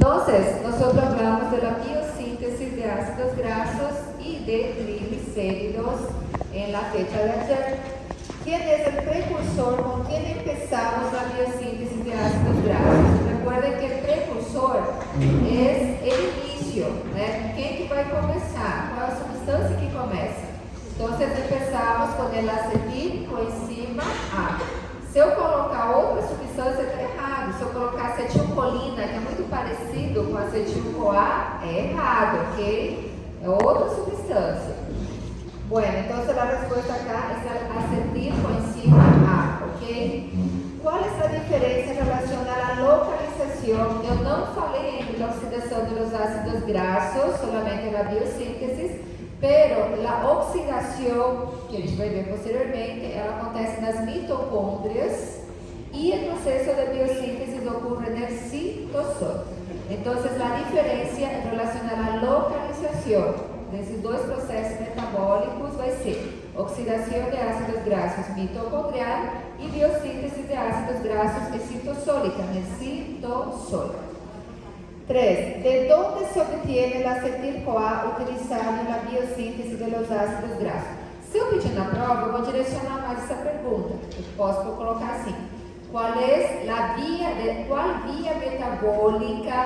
Entonces, nosotros hablamos de la biosíntesis de ácidos grasos y de triglicéridos en la fecha de ayer. ¿Quién es el precursor? ¿Con quién empezamos la biosíntesis de ácidos grasos? Recuerden que el precursor es el inicio, ¿né? ¿Quién que vai começar? Qual é a substância que começa? Entonces empezamos con el acetílico encima A. Se eu colocar outra substância, está errado. Se eu colocar acetilcolina, que é muito parecido com acetil-CoA, é errado, ok? É outra substância. Bueno, entonces la respuesta acá es acetílico encima A, ok? ¿Cuál es la diferencia en relación a la localización? Eu não falei ainda da oxidação de los ácidos grasos, solamente la biosíntesis, pero la oxidación, que a gente vai ver posteriormente, ela acontece nas mitocôndrias y el proceso de biosíntesis ocurre en el citosol. Entonces, la diferencia en relación a la localización desses dois processos metabólicos vai ser oxidação de ácidos grasos mitocondrial e biossíntese de ácidos grasos citosólica, no citosol. 3. ¿De dónde se obtiene el acetil-CoA utilizado en la biosíntese de los ácidos grasos? Se eu pedir na prova, eu vou direcionar mais essa pergunta. Eu posso colocar assim: qual via metabólica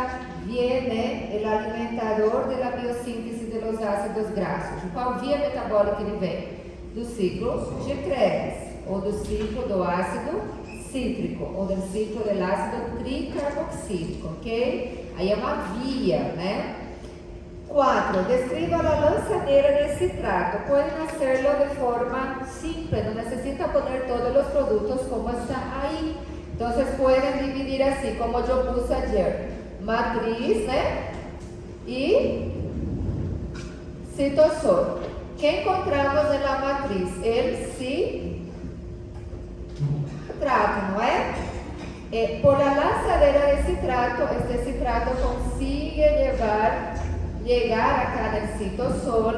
viene el alimentador de la biosíntese de los ácidos grasos? De qual via metabólica ele vem? Do ciclo de Krebs, ou do ciclo do ácido cítrico, ou do ciclo do ácido tricarboxílico, ok? Aí é uma via, né? 4. Describa a lançadeira de citrato. Pueden hacerlo de forma simple, no necesita poner todos los productos como está ahí. Entonces pueden dividir así, como yo puse ayer. Matriz, né? E citosol. ¿Qué encontramos en la matriz? El citrato, ¿no es? Por la lanzadera de citrato, este citrato consigue llegar acá en el citosol.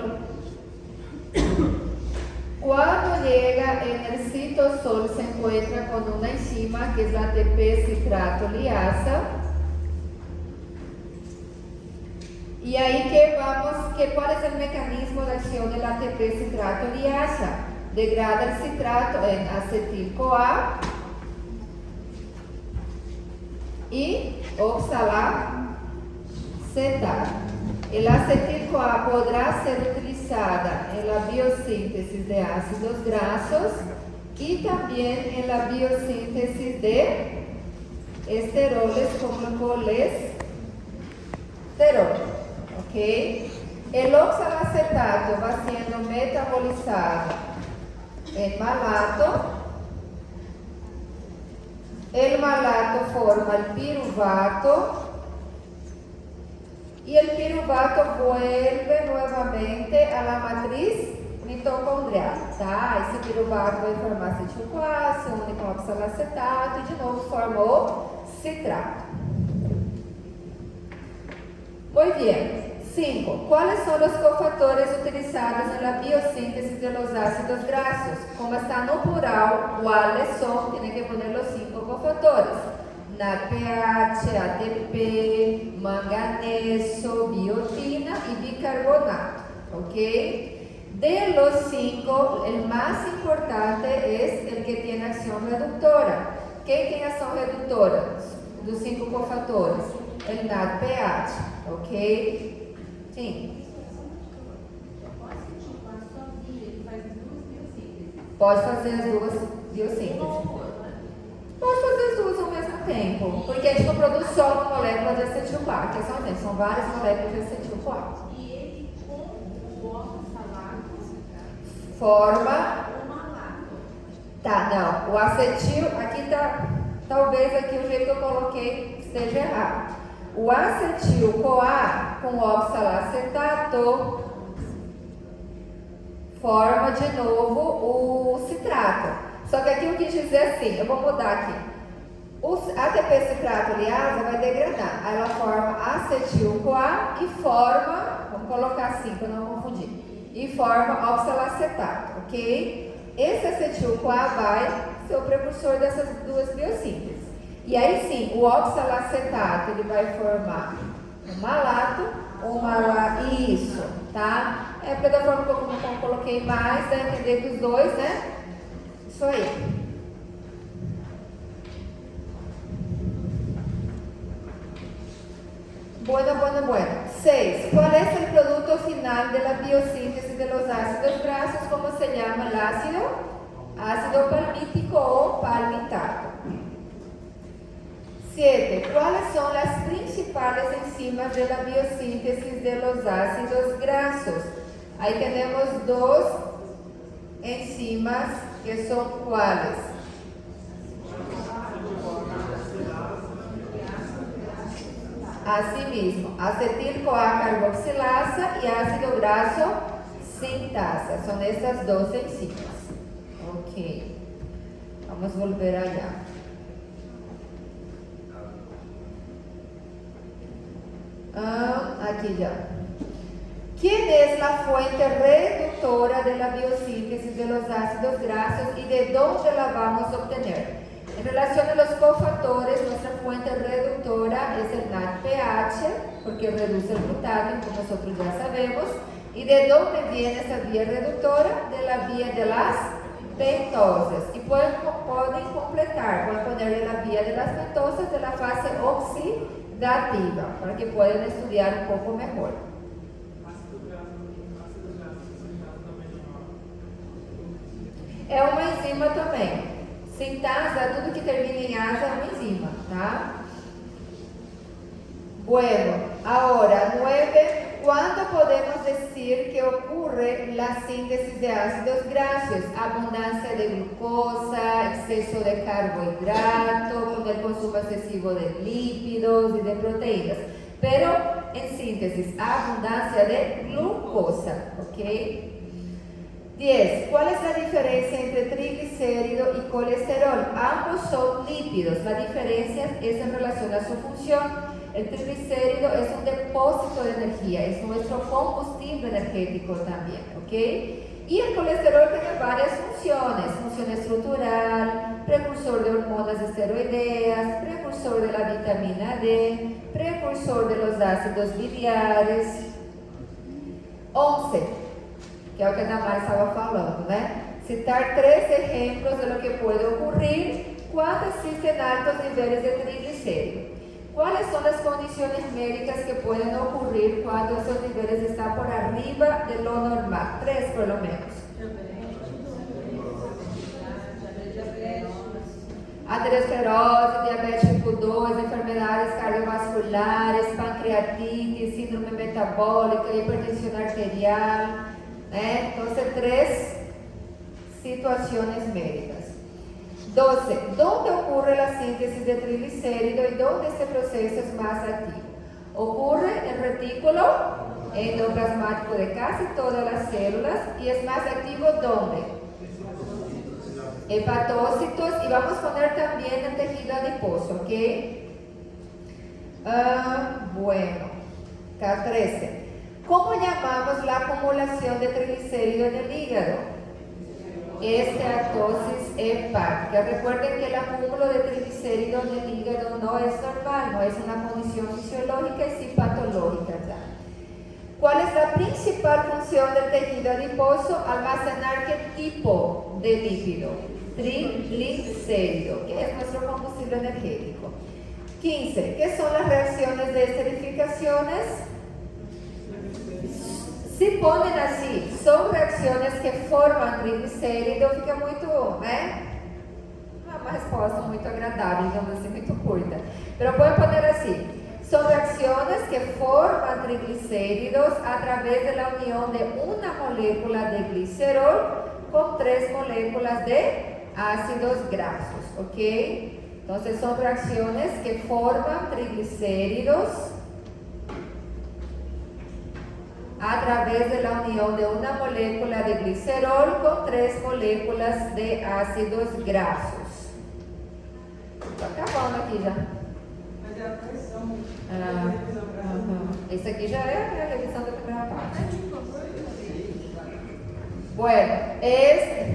Cuando llega en el citosol se encuentra con una enzima que es la ATP citrato liasa. Y ahí ¿cuál es el mecanismo de acción de la ATP citrato liasa? Degrada el citrato en acetil-CoA y oxalacetato. El acetil-CoA podrá ser utilizada en la biosíntesis de ácidos grasos y también en la biosíntesis de esteroles como el colesterol. ¿Ok? El oxalacetato va siendo metabolizado en malato. El malato forma el piruvato. Y el piruvato vuelve nuevamente a la matriz mitocondrial, tá? Esse piruvato vai formar acetil-CoA, se une com oxalacetato e de novo forma o citrato. Muy bien. 5. ¿Cuáles son los cofactores utilizados en la biosíntesis de los ácidos grasos? Como está no plural, ¿cuáles son? Tienen que poner los 5 cofactores. NADPH, ATP, manganeso, biotina y bicarbonato. ¿Ok? De los 5, el más importante es el que tiene acción reductora. ¿Quem tem ação redutora? Dos 5 cofactores. El NADPH. ¿Ok? Sim. Pode fazer as duas biosínteses. Pode fazer as duas ao mesmo tempo. Porque a gente não produz só uma molécula de acetil-CoA, que são várias moléculas de acetil-CoA. E ele com o oxalato forma o malato. Tá, não. O acetil, aqui tá. Talvez aqui o jeito que eu coloquei esteja errado. O acetil-CoA com oxalacetato forma de novo o citrato. Só que aqui eu quis dizer assim, eu vou mudar aqui. O ATP citrato liasa vai degradar. Aí ela forma acetil-CoA e forma, vamos colocar assim para não confundir, e forma oxalacetato, ok? Esse acetil-CoA vai ser o precursor dessas duas biossínteses. E aí sim, o oxalacetato, ele vai formar um malato, isso, tá? É porque da forma como eu coloquei mais, dá a entender que os dois, né? Isso aí. Bueno. 6. ¿Cuál es el producto final de la biosíntesis de los ácidos grasos? ¿Cómo se llama el ácido? Ácido palmítico o palmitato. 7. ¿Cuáles son las principales enzimas de la biosíntesis de los ácidos grasos? Ahí tenemos dos enzimas que son ¿cuáles? Así mismo, acetil-CoA carboxilasa y ácido graso sintasa. Son estas dos enzimas. Ok. Vamos a volver allá. Aquí ya. ¿Quién es la fuente reductora de la biosíntesis de los ácidos grasos y de dónde la vamos a obtener? En relación a los cofactores, nuestra fuente reductora es el NADPH, porque reduce el glutatión, como nosotros ya sabemos. ¿Y de dónde viene esa vía reductora? De la vía de las pentosas. Y pueden completar, pueden ponerle la vía de las pentosas de la fase oxidativa, para que puedan estudiar un poco mejor. É uma enzima também. Sintasa, tudo que termina em asa é uma enzima, tá? Bueno, ahora 9. ¿Cuándo podemos decir que ocurre la síntesis de ácidos grasos? Abundancia de glucosa, exceso de carbohidrato, con el consumo excesivo de lípidos y de proteínas. Pero en síntesis, abundancia de glucosa, ¿ok? 10. ¿Cuál es la diferencia entre triglicérido y colesterol? Ambos son lípidos. La diferencia es en relación a su función. El triglicérido es un depósito de energía, es nuestro combustible energético también, ¿ok? Y el colesterol tiene varias funciones: función estructural, precursor de hormonas esteroideas, precursor de la vitamina D, precursor de los ácidos biliares. 11. Que é o que a Damara estava falando, né? Citar 3 ejemplos de lo que puede ocurrir cuando existen altos niveles de triglicéridos. ¿Cuáles son las condiciones médicas que pueden ocurrir cuando esos niveles están por arriba de lo normal? 3 por lo menos. Aterosclerose, diabetes tipo 2, enfermedades cardiovasculares, pancreatitis, síndrome metabólica, hipertensión arterial, ¿eh? Entonces 3 situaciones médicas. 12. ¿Dónde ocurre la síntesis de triglicérido y dónde este proceso es más activo? Ocurre en el retículo endoplasmático de casi todas las células y es más activo ¿dónde? Hepatócitos, y vamos a poner también el tejido adiposo, ¿ok? Bueno, K13. ¿Cómo llamamos la acumulación de triglicérido en el hígado? Esteatosis hepática. Recuerden que el acúmulo de triglicéridos en el hígado no es normal, no es una condición fisiológica y sí patológica ya. ¿Cuál es la principal función del tejido adiposo? Almacenar ¿qué tipo de lípido? Triglicérido, que es nuestro combustible energético. 15. ¿Qué son las reacciones de esterificaciones? Se ponen así, son reacciones que forman triglicérido, fica muito, né? Não é uma resposta muito agradável, digamos assim, muito curta. Pero pueden poner así, son reacciones que forman triglicéridos a través de la unión de una molécula de glicerol con 3 moléculas de ácidos grasos, ¿ok? Entonces son reacciones que forman triglicéridos a través de la unión de una molécula de glicerol con 3 moléculas de ácidos grasos. Está acabando aqui já. Mas é a pressão. Esse aqui já é a revisão da primeira parte. Bueno,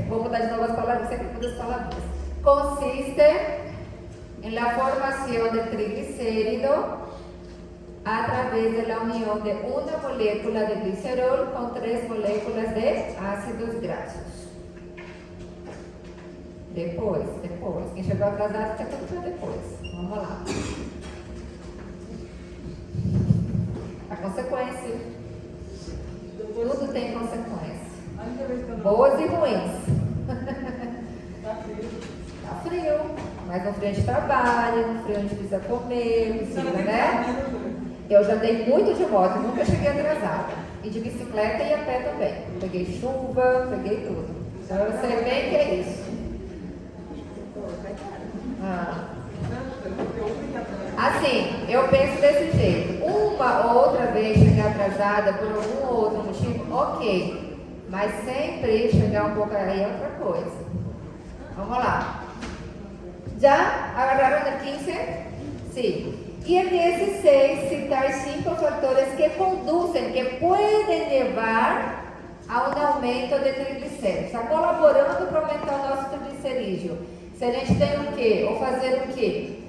vou mudar de novo as palavras, sempre mudo as palavras. Consiste en la formación del triglicérido a través de la unión de una molécula de glicerol con 3 moléculas de ácidos grasos. Depois. Quem chegou atrasado fica tudo para depois. Vamos lá. A consequência. Tudo tem consequência. Boas e ruins. Tá frio. Mas no frio a gente trabalha, no frio a gente precisa comer, precisa, né? Eu já dei muito de moto, nunca cheguei atrasada. E de bicicleta e a pé também. Peguei chuva, peguei tudo. Então eu sei bem que é isso. Assim, eu penso desse jeito. Uma ou outra vez chegar atrasada por algum outro motivo, ok. Mas sempre chegar um pouco aí é outra coisa. Vamos lá. ¿Ya agarraron el 15? Sí. Y el 16, citar 5 factores que conducen, que pueden llevar a un aumento de triglicéridos. Está colaborando para aumentar o nosso triglicerídeo. Se a gente tem o quê? Ou fazer o quê?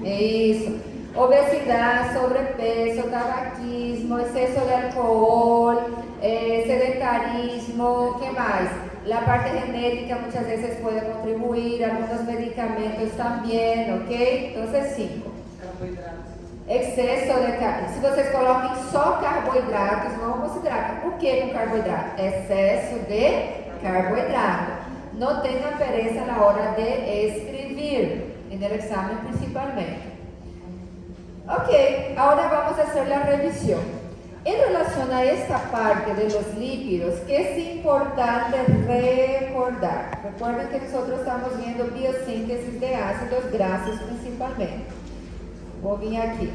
Isso. Obesidade, sobrepeso, tabaquismo, exceso de álcool, sedentarismo, ¿qué más? La parte genética muchas veces puede contribuir, algunos medicamentos también, ¿ok? Entonces 5. Exceso de carboidratos. Se vocês coloquem só carboidratos, não considerar. O que com carboidrato? Excesso de carboidrato. No tengan pereza a la hora de escribir, en el examen principalmente. Ok, ahora vamos a hacer la revisión. En relación a esta parte de los lípidos, que es importante recordar. Recuerden que nosotros estamos viendo biosíntesis de ácidos grasos principalmente. Voy a venir aquí.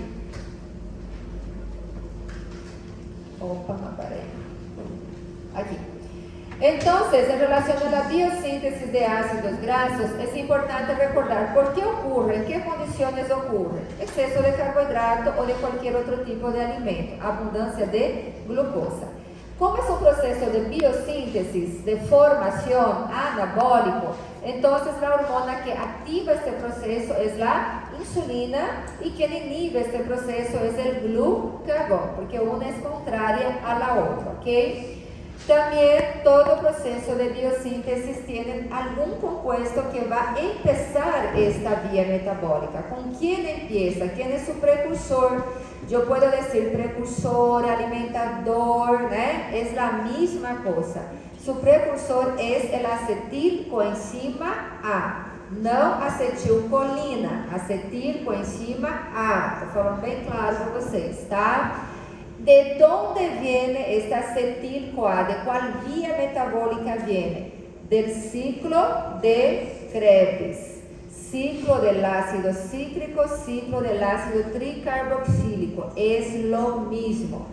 Opa, no paré. Aquí. Entonces, en relación a la biosíntesis de ácidos grasos, es importante recordar por qué ocurre, en qué condiciones ocurre. Exceso de carbohidrato o de cualquier otro tipo de alimento, abundancia de glucosa. Como es un proceso de biosíntesis, de formación anabólico, entonces la hormona que activa este proceso es la insulina y quien inhibe este proceso es el glucagón, porque una es contraria a la otra, ¿ok? También todo proceso de biosíntesis tiene algún compuesto que va a empezar esta vía metabólica. ¿Con quién empieza? ¿Quién es su precursor? Yo puedo decir precursor, alimentador, ¿no? Es la misma cosa. Su precursor es el acetilcoenzima A, não acetilcolina, acetilcoenzima A. Estou falando bem claro para vocês, tá? ¿De dónde viene esta acetil-CoA? ¿De cuál vía metabólica viene? Del ciclo de Krebs, ciclo del ácido cítrico, ciclo del ácido tricarboxílico. Es lo mismo.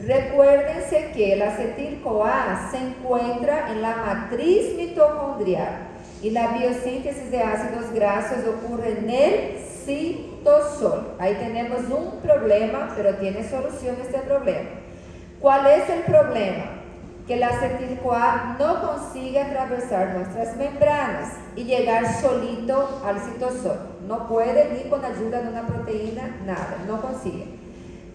Recuérdense que el acetil-CoA se encuentra en la matriz mitocondrial y la biosíntesis de ácidos grasos ocurre en el citosol. Ahí tenemos un problema, pero tiene solución este problema. ¿Cuál es el problema? Que el acetil-CoA no consigue atravesar nuestras membranas y llegar solito al citosol. No puede ni con ayuda de una proteína, nada, no consigue.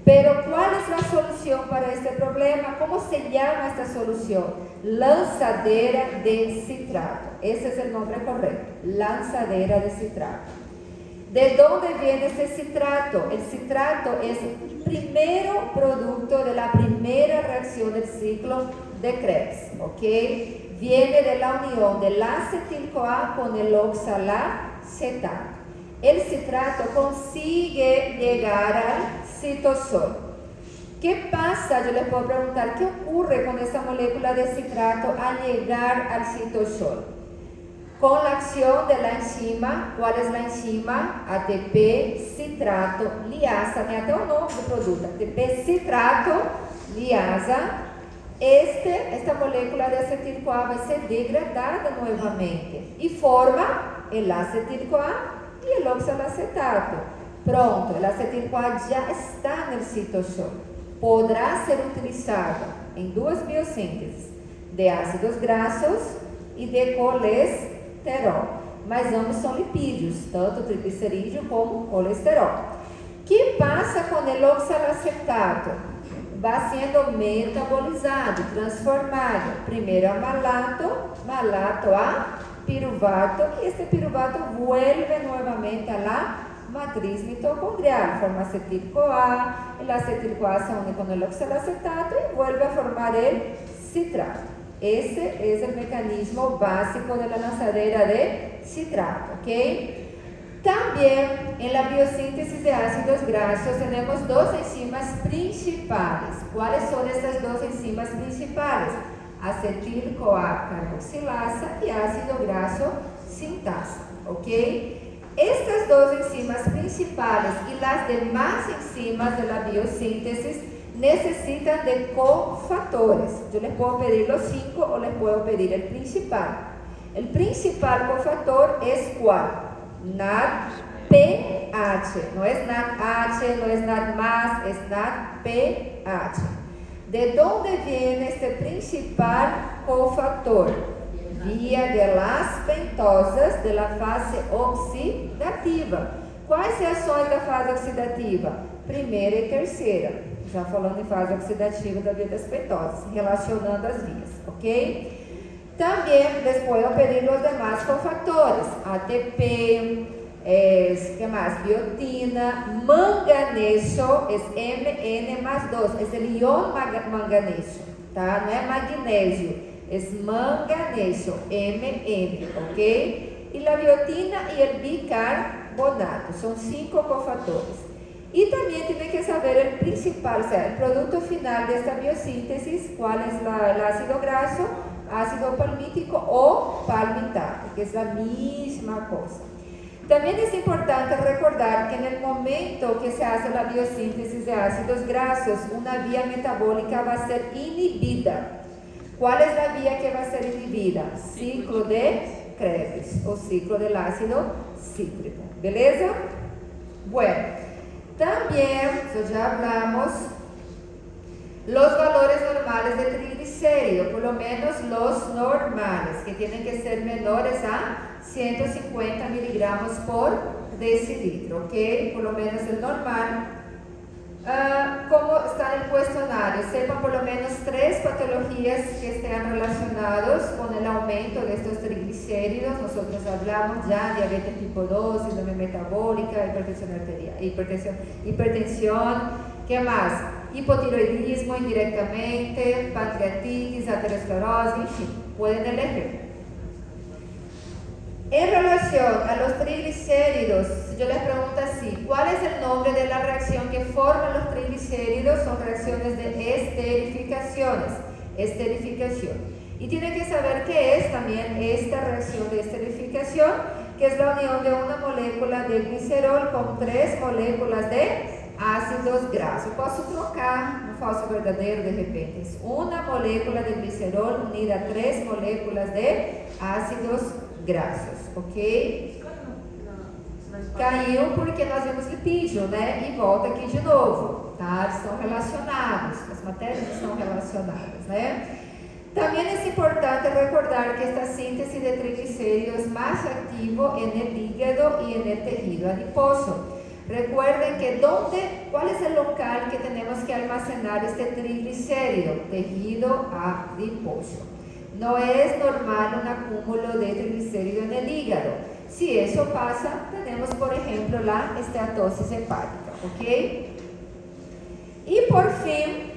Pero ¿cuál es la solución para este problema? ¿Cómo se llama esta solución? Lanzadera de citrato. Ese es el nombre correcto, lanzadera de citrato. ¿De dónde viene este citrato? El citrato es el primero producto de la primera reacción del ciclo de Krebs, ¿ok? Viene de la unión del acetil-CoA con el oxalacetato. El citrato consigue llegar al citosol. ¿Qué pasa? Yo les puedo preguntar, ¿qué ocurre con esta molécula de citrato al llegar al citosol? Con la acción de la enzima, ¿cuál es la enzima? ATP citrato liasa, tem até o nome do produto, ATP citrato liasa. Esta molécula de acetil-CoA vai ser degradada nuevamente y forma el acetil-CoA y el oxalacetato. Pronto, el acetil-CoA ya está en el citosol. Podrá ser utilizado en 2 biosíntesis de ácidos grasos e de colesterol. Mas ambos são lipídios, tanto triglicerídeo como colesterol. O que passa com o oxalacetato? Vai sendo metabolizado, transformado, primeiro a malato, malato a piruvato, y este piruvato vuelve nuevamente a la matriz mitocondrial, forma acetil-CoA, el acetil-CoA se une con el oxalacetato y vuelve a formar el citrato. Ese es el mecanismo básico de la lanzadera de citrato, ¿ok? También en la biosíntesis de ácidos grasos tenemos dos enzimas principales. ¿Cuáles son estas dos enzimas principales? Acetil-CoA carboxilasa y ácido graso sintasa, ¿ok? Estas dos enzimas principales y las demás enzimas de la biosíntesis necesitan de cofactores. Yo les puedo pedir los 5 o les puedo pedir el principal. El principal cofactor es ¿cuál? NADPH. No es NADH, no es NAD+, es NADPH. ¿De dónde viene este principal cofactor? Vía de las pentosas de la fase oxidativa. Quais reações da fase oxidativa? Primeira e terceira. Já falando em fase oxidativa da via das pentosas, relacionando as vias, ok? Também les puedo pedir los demás cofactores. ATP, ¿qué más? Biotina, manganeso, es Mn+2, es el ion manganeso, tá? No es magnesio, es manganeso, Mn, ¿ok? Y la biotina y el bicarbonato, son 5 cofactores. Y también tiene que saber el principal, o sea, el producto final de esta biosíntesis, cuál es el ácido graso, ácido palmítico o palmitato, que es la misma cosa. También es importante recordar que en el momento que se hace la biosíntesis de ácidos grasos, una vía metabólica va a ser inhibida. ¿Cuál es la vía que va a ser inhibida? Ciclo de Krebs, o ciclo del ácido cítrico. ¿Beleza? Bueno, también, eso ya hablamos, los valores normales de triglicéridos, por lo menos los normales, que tienen que ser menores a 150 miligramos por decilitro, ¿ok? Por lo menos el normal. Como está en el cuestionario, sepan por lo menos 3 patologías que estén relacionadas con el aumento de estos triglicéridos. Nosotros hablamos ya de diabetes tipo 2, síndrome metabólica, hipertensión arterial, hipertensión, ¿qué más? Hipotiroidismo indirectamente, pancreatitis, aterosclerosis, en fin, pueden elegir. En relación a los triglicéridos, si yo les pregunto así, ¿cuál es el nombre de la reacción que forman los triglicéridos? Son reacciones de esterificación. Y tienen que saber qué es también esta reacción de esterificación, que es la unión de una molécula de glicerol con 3 moléculas de ácidos grasos. Posso trocar no falso verdadeiro de repente. Es una molécula de glicerol unida a 3 moléculas de ácidos grasos, ok? Caiu porque nós vimos lipídio, né? E volta aqui de novo, tá? Estão relacionados, as matérias estão relacionadas, né? Também é importante recordar que esta síntese de triglicéridos es más activo en el hígado y en el tejido adiposo. Recuerden que ¿cuál es el local que tenemos que almacenar este triglicérido? Tejido adiposo. No es normal un acúmulo de triglicérido en el hígado. Si eso pasa, tenemos por ejemplo la esteatosis hepática, ¿ok? Y por fin,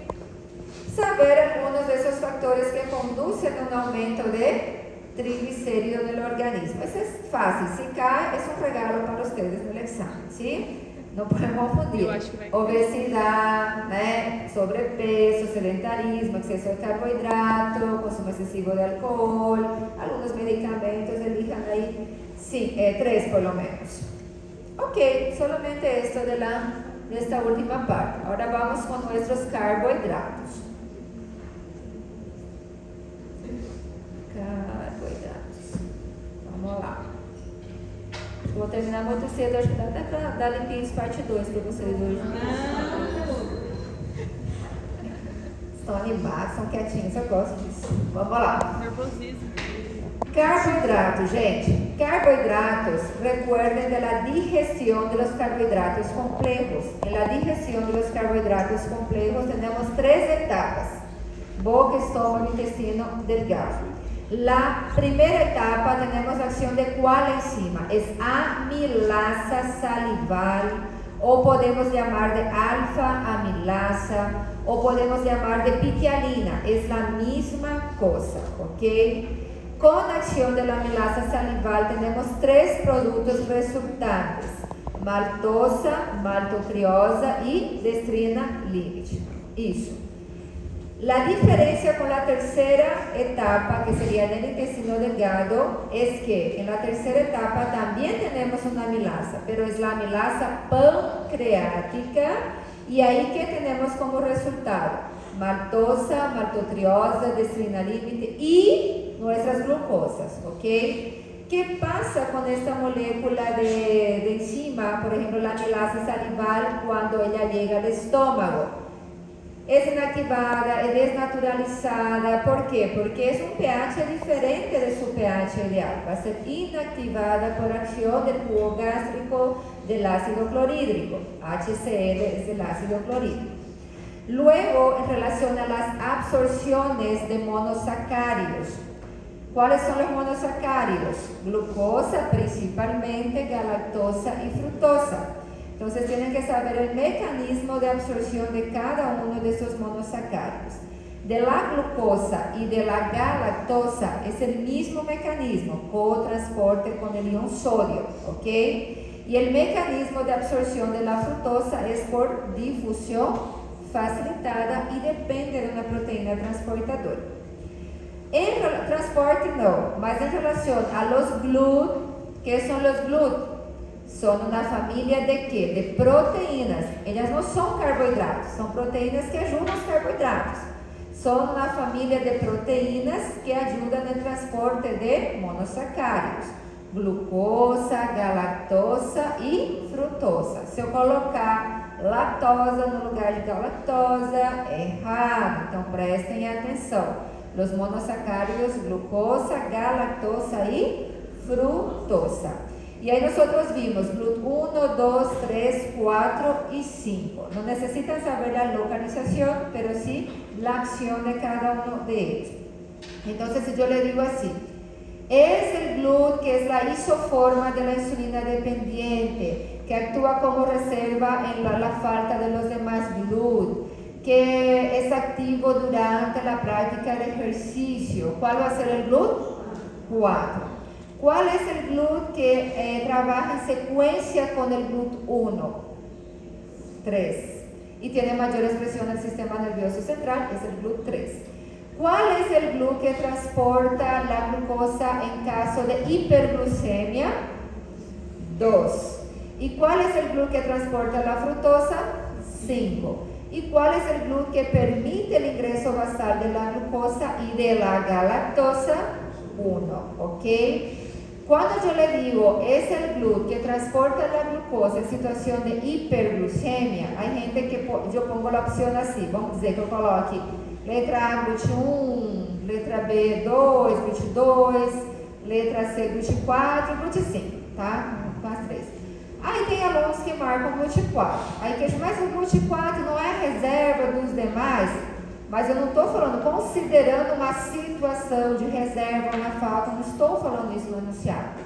saber algunos de esos factores que conducen a un aumento de triglicéridos en el organismo. Eso es fácil, si cae es un regalo para ustedes en el examen, ¿sí? No podemos confundir. Obesidad, né? Sobrepeso, sedentarismo, exceso de carbohidrato, consumo excesivo de alcohol, algunos medicamentos, elijan ahí, sí, 3 por lo menos. Ok, solamente esto de esta última parte. Ahora vamos con nuestros carbohidratos. Vamos lá. Vou terminar muito cedo, acho que dá até para dar limpinhos parte 2 para vocês hoje. Estão animados, estão quietinhos, eu gosto disso. Vamos lá. Nervosismo. Carbohidratos, gente. Carbohidratos, recuerden de la digestión de los carbohidratos complejos. En la digestión de los carbohidratos complejos tenemos 3 etapas: boca, estómago, intestino delgado. La primera etapa tenemos la acción de ¿cuál enzima? Es amilasa salival, o podemos llamar de alfa amilasa, o podemos llamar de pitialina. Es la misma cosa, ¿ok? Con acción de la amilasa salival tenemos 3 productos resultantes: maltosa, maltotriosa y destrina líquida. Eso. La diferencia con la tercera etapa, que sería en el intestino delgado, es que en la tercera etapa también tenemos una amilasa, pero es la amilasa pancreática, y ahí que tenemos como resultado maltosa, maltotriosa, destrina líquida y nuestras glucosas, ¿ok? ¿Qué pasa con esta molécula de enzima, por ejemplo la amilasa salival, cuando ella llega al estómago? Es inactivada, es desnaturalizada. ¿Por qué? Porque es un pH diferente de su pH ideal. Va a ser inactivada por acción del jugo gástrico del ácido clorhídrico. HCl es el ácido clorhídrico. Luego, en relación a las absorciones de monosacáridos, ¿cuáles son los monosacáridos? Glucosa principalmente, galactosa y fructosa. Entonces tienen que saber el mecanismo de absorción de cada uno de estos monosacáridos. De la glucosa y de la galactosa es el mismo mecanismo, cotransporte con el ion sodio, ¿ok? Y el mecanismo de absorción de la fructosa es por difusión facilitada y depende de una proteína transportadora. En transporte no, mas en relación a los GLUT, ¿qué son los GLUT? Son una familia de ¿qué? De proteínas. Ellas no son carbohidratos, son proteínas que ayudan a los carbohidratos. Son una familia de proteínas que ayudan en el transporte de monosacáridos. Glucosa, galactosa e fructosa. Se eu colocar lactosa no lugar de galactosa, é errado. Então prestem atenção. Os monosacáridos, glucosa, galactosa e fructosa. Y ahí nosotros vimos GLUT 1, 2, 3, 4 y 5. No necesitan saber la localización, pero sí la acción de cada uno de ellos. Entonces, si yo le digo así, es el GLUT que es la isoforma de la insulina dependiente, que actúa como reserva en la falta de los demás GLUT, que es activo durante la práctica de ejercicio. ¿Cuál va a ser el GLUT? 4. ¿Cuál es el GLUT que trabaja en secuencia con el GLUT 1? 3. Y tiene mayor expresión en el sistema nervioso central, es el GLUT 3. ¿Cuál es el GLUT que transporta la glucosa en caso de hiperglucemia? 2. ¿Y cuál es el GLUT que transporta la fructosa? 5. ¿Y cuál es el GLUT que permite el ingreso basal de la glucosa y de la galactosa? 1. ¿Ok? Cuando yo le digo es el GLUT que transporta la glucosa en situación de hiperglucemia, hay gente que yo pongo la opción así, vamos dizer que eu coloque letra A, GLUT 1, letra B, 2, GLUT 2, letra C, GLUT 4, GLUT 5, tá? Com as 3. Aí tem alunos que marcam GLUT 4, aí que mas o GLUT 4 não é reserva dos demais, mas eu não estou falando, considerando uma situação de reserva na falta, não estou falando isso no enunciado.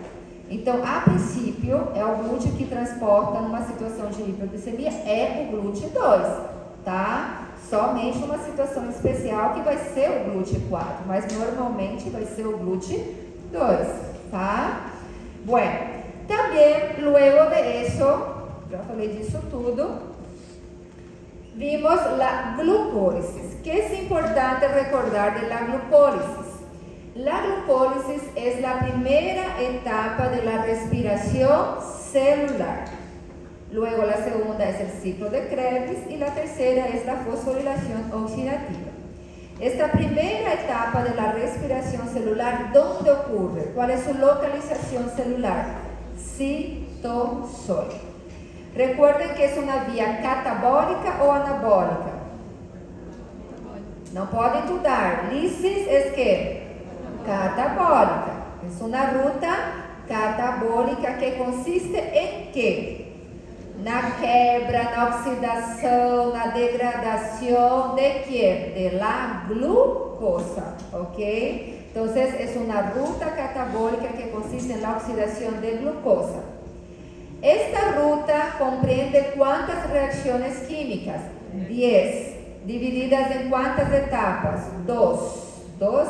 Então, a princípio, é o GLUT que transporta numa situação de hiperglicemia, é o GLUT 2, tá? Somente numa situação especial que vai ser o GLUT 4, mas normalmente vai ser o GLUT 2, tá? Bueno, también luego de eso, já falei disso tudo, vimos la glucólisis. ¿Qué es importante recordar de la glucólisis? La glucólisis es la primera etapa de la respiración celular. Luego la segunda es el ciclo de Krebs y la tercera es la fosforilación oxidativa. Esta primera etapa de la respiración celular, ¿dónde ocurre? ¿Cuál es su localización celular? Citosol. Recuerden que es una vía catabólica o anabólica. No podem dudar. Lisis es que catabólica, Es una ruta catabólica que consiste em quê? Na quebra, na oxidação, na degradação de quê? De la glucosa, ok? Entonces, es una ruta catabólica que consiste en la oxidación de glucosa. Esta ruta comprende ¿cuántas reacciones químicas? 10. ¿Divididas en cuántas etapas? 2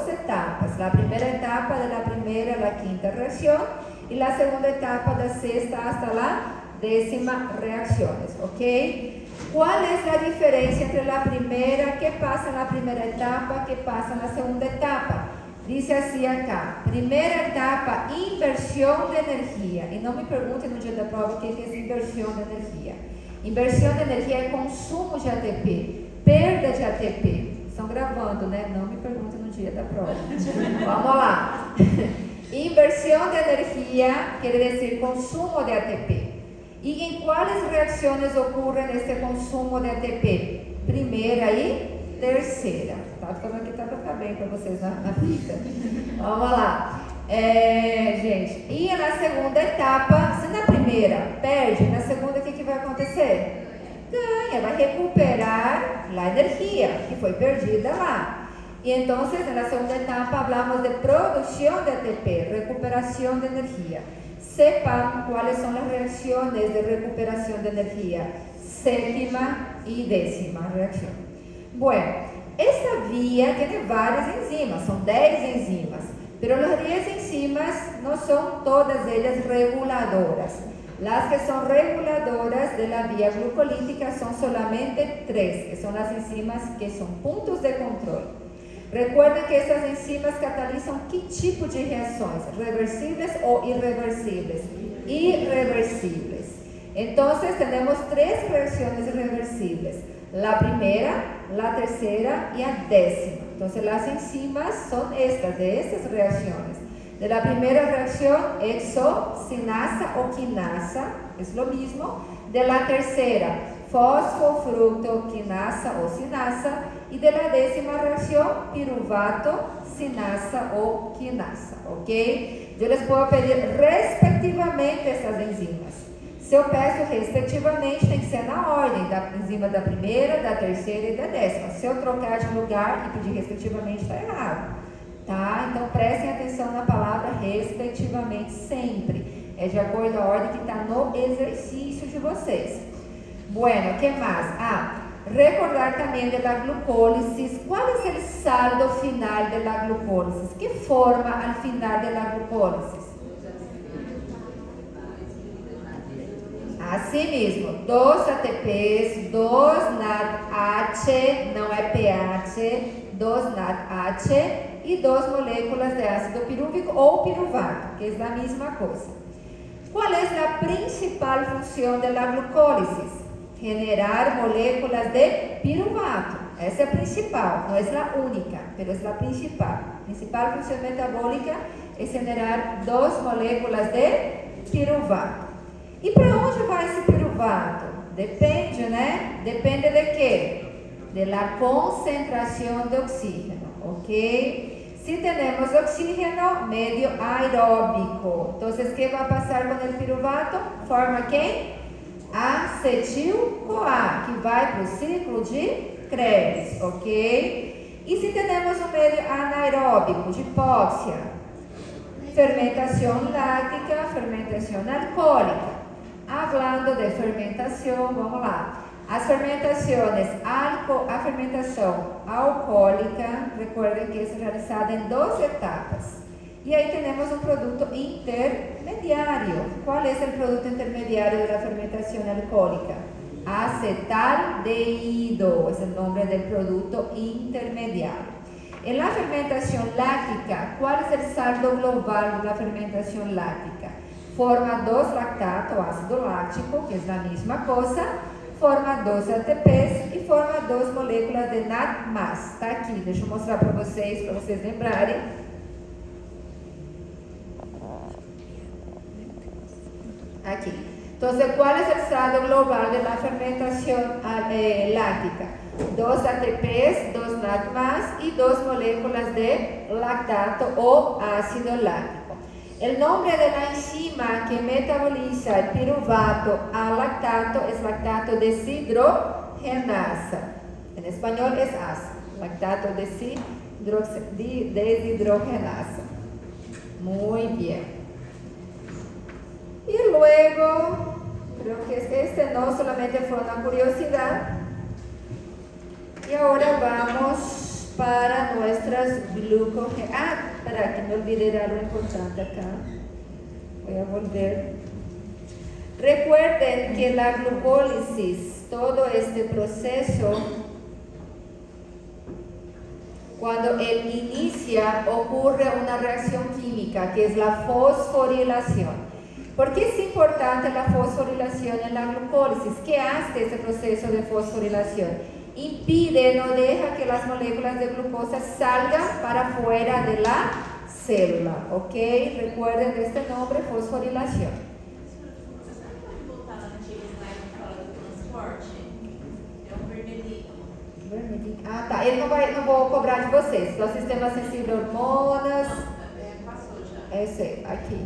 etapas. La primera etapa de la primera a la quinta reacción y la segunda etapa de sexta hasta la 10ª reacciones, ¿ok? ¿Cuál es la diferencia entre la primera, qué pasa en la primera etapa, qué pasa en la segunda etapa? Dice assim acá, primeira etapa, inversão de energia. E não me perguntem no dia da prova o que é inversão de energia. Inversão de energia é consumo de ATP, perda de ATP. Estão gravando, né? Não me perguntem no dia da prova. Vamos lá. Inversão de energia quer dizer consumo de ATP. E em quais reações ocorre este consumo de ATP? Primeira e terceira. Tá falando que tá para ficar bem para vocês na fita. Vamos lá. Gente, e na segunda etapa, se na primeira perde, na segunda o que vai acontecer? Ganha, vai recuperar a energia que foi perdida lá. E então, na segunda etapa, falamos de produção de ATP, recuperação de energia. Sepan quais são as reações de recuperação de energia, 7ª e 10ª reação. Bueno, esta vía tiene varias enzimas, son 10 enzimas, pero las 10 enzimas no son todas ellas reguladoras. Las que son reguladoras de la vía glucolítica son solamente 3, que son las enzimas que son puntos de control. Recuerden que estas enzimas catalizan qué tipo de reacciones, reversibles o irreversibles. Irreversibles. Entonces tenemos 3 reacciones reversibles. La primera, la tercera y la 10ª. Entonces las enzimas son estas, de estas reacciones. De la primera reacción, hexocinasa o quinasa, es lo mismo. De la tercera, fosfofructoquinasa o cinasa. Y de la 10ª reacción, piruvato, cinasa o quinasa, ¿ok? Yo les puedo pedir respectivamente estas enzimas. Se eu peço respectivamente, tem que ser na ordem, da enzima da primeira, da terceira e da 10ª. Se eu trocar de lugar e pedir respectivamente, está errado. Tá? Então, prestem atenção na palavra respectivamente sempre. É de acordo com a ordem que está no exercício de vocês. Bueno, que mais? Recordar também da glucólise. Qual é o saldo final da glucólise? Que forma al final da glucólise? Assim mesmo, 2 ATPs, 2 NADH, não é PH, 2 NADH e 2 moléculas de ácido pirúvico ou piruvato, que é a mesma coisa. Qual é a principal função da glucólise? Generar moléculas de piruvato. Essa é a principal, não é a única, mas é a principal. A principal função metabólica é generar 2 moléculas de piruvato. E para onde vai esse piruvato? Depende, né? Depende de quê? De la concentração de oxígeno, ok? Si tenemos oxígeno, medio aeróbico. Entonces, ¿qué va a pasar con el piruvato? Forma quem? Acetil-CoA, que vai para o ciclo de Krebs, ok? E se temos um meio anaeróbico, de hipóxia, fermentação láctica, fermentação alcoólica. Hablando de fermentação, vamos lá. As fermentações, a fermentação alcoólica, recuerden que é realizada em 2 etapas. E aí temos um produto intermediário. Qual é o produto intermediário da fermentação alcoólica? Acetaldehído, é o nome do produto intermediário. Em la fermentação láctica, qual é o saldo global da fermentação láctica? Forma 2 lactato, ácido láctico, que é a mesma coisa, forma 2 ATPs e forma 2 moléculas de NAD+. Está aqui, deixa eu mostrar para vocês lembrarem. Aqui. Então, qual é o estado global da fermentação láctica? 2 ATPs, 2 NAD+, e 2 moléculas de lactato ou ácido láctico. El nombre de la enzima que metaboliza el piruvato a lactato es lactato deshidrogenasa. En español es ASA, lactato deshidrogenasa. Muy bien. Y luego, creo que este no solamente fue una curiosidad. Y ahora vamos para nuestras glucogenas. Espera, que me olvidé de algo importante acá. Voy a volver. Recuerden que la glucólisis, todo este proceso, cuando él inicia, ocurre una reacción química que es la fosforilación. ¿Por qué es importante la fosforilación en la glucólisis? ¿Qué hace ese proceso de fosforilación? Impide, no deja que las moléculas de glucosa salgan para fuera de la célula, ¿ok? Recuerden de este nombre, fosforilación. Você sabe quando voltar lá naquele slide que fala do transporte? É um vermelhinho. Ah, tá. Ele não vou cobrar de vocês. Então, sistema sensível a hormonas. Passou já. Esse aqui.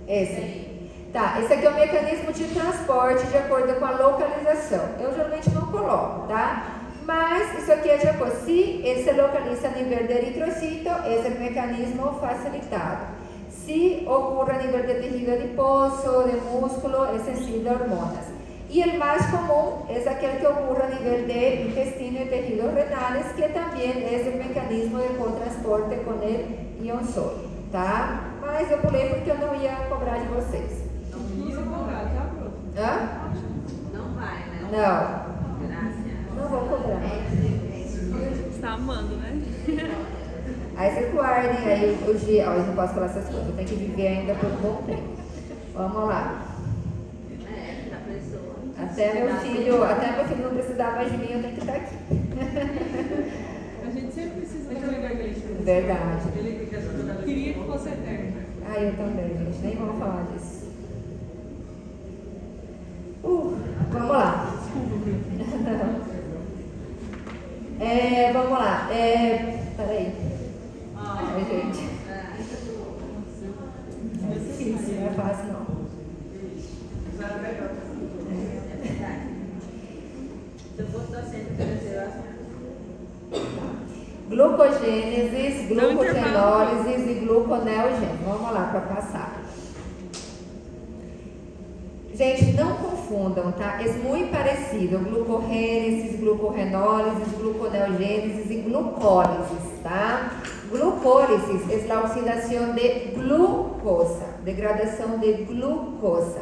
Esse. Tá, esse aqui é o mecanismo de transporte de acordo com a localização. Eu geralmente não coloco, tá? Mas isso aqui é de acordo. Se ele se localiza a nível de eritrocito, esse é o mecanismo facilitado. Se ocorre a nível de tejido adiposo, de músculo, é sensível a hormonas. E o mais comum é aquele que ocorre a nível de intestino e tejidos renales, que também é o mecanismo de cotransporte com o íon sólido, tá? Mas eu pulei porque eu não ia cobrar de vocês. Não ia cobrar, tá, prof? Hã? Não vai, né? Não, Graças. não vou cobrar. Você tá amando, né? Aí vocês guardem aí o dia. Ó, eu não posso falar essas coisas, eu tenho que viver ainda por um bom tempo. Vamos lá. Da pessoa. Até meu filho não precisar mais de mim, eu tenho que estar aqui. A gente sempre precisa de um evangelista. Verdade. Ele queria que fosse eterno. Ah, eu também, gente. Nem vamos falar disso. Vamos lá. Vamos lá. Peraí. Ai, gente. É difícil, não é fácil não. É verdade. Se eu fosse docente, eu teria Glucogênesis, glucogenólise e gluconeogênese. Vamos lá para passar. Gente, não confundam, tá? É muito parecido. Glucogênesis, glucogenólise, gluconeogênese e glucólisis, tá? Glucólisis é a oxidação de glucosa, degradação de glucosa.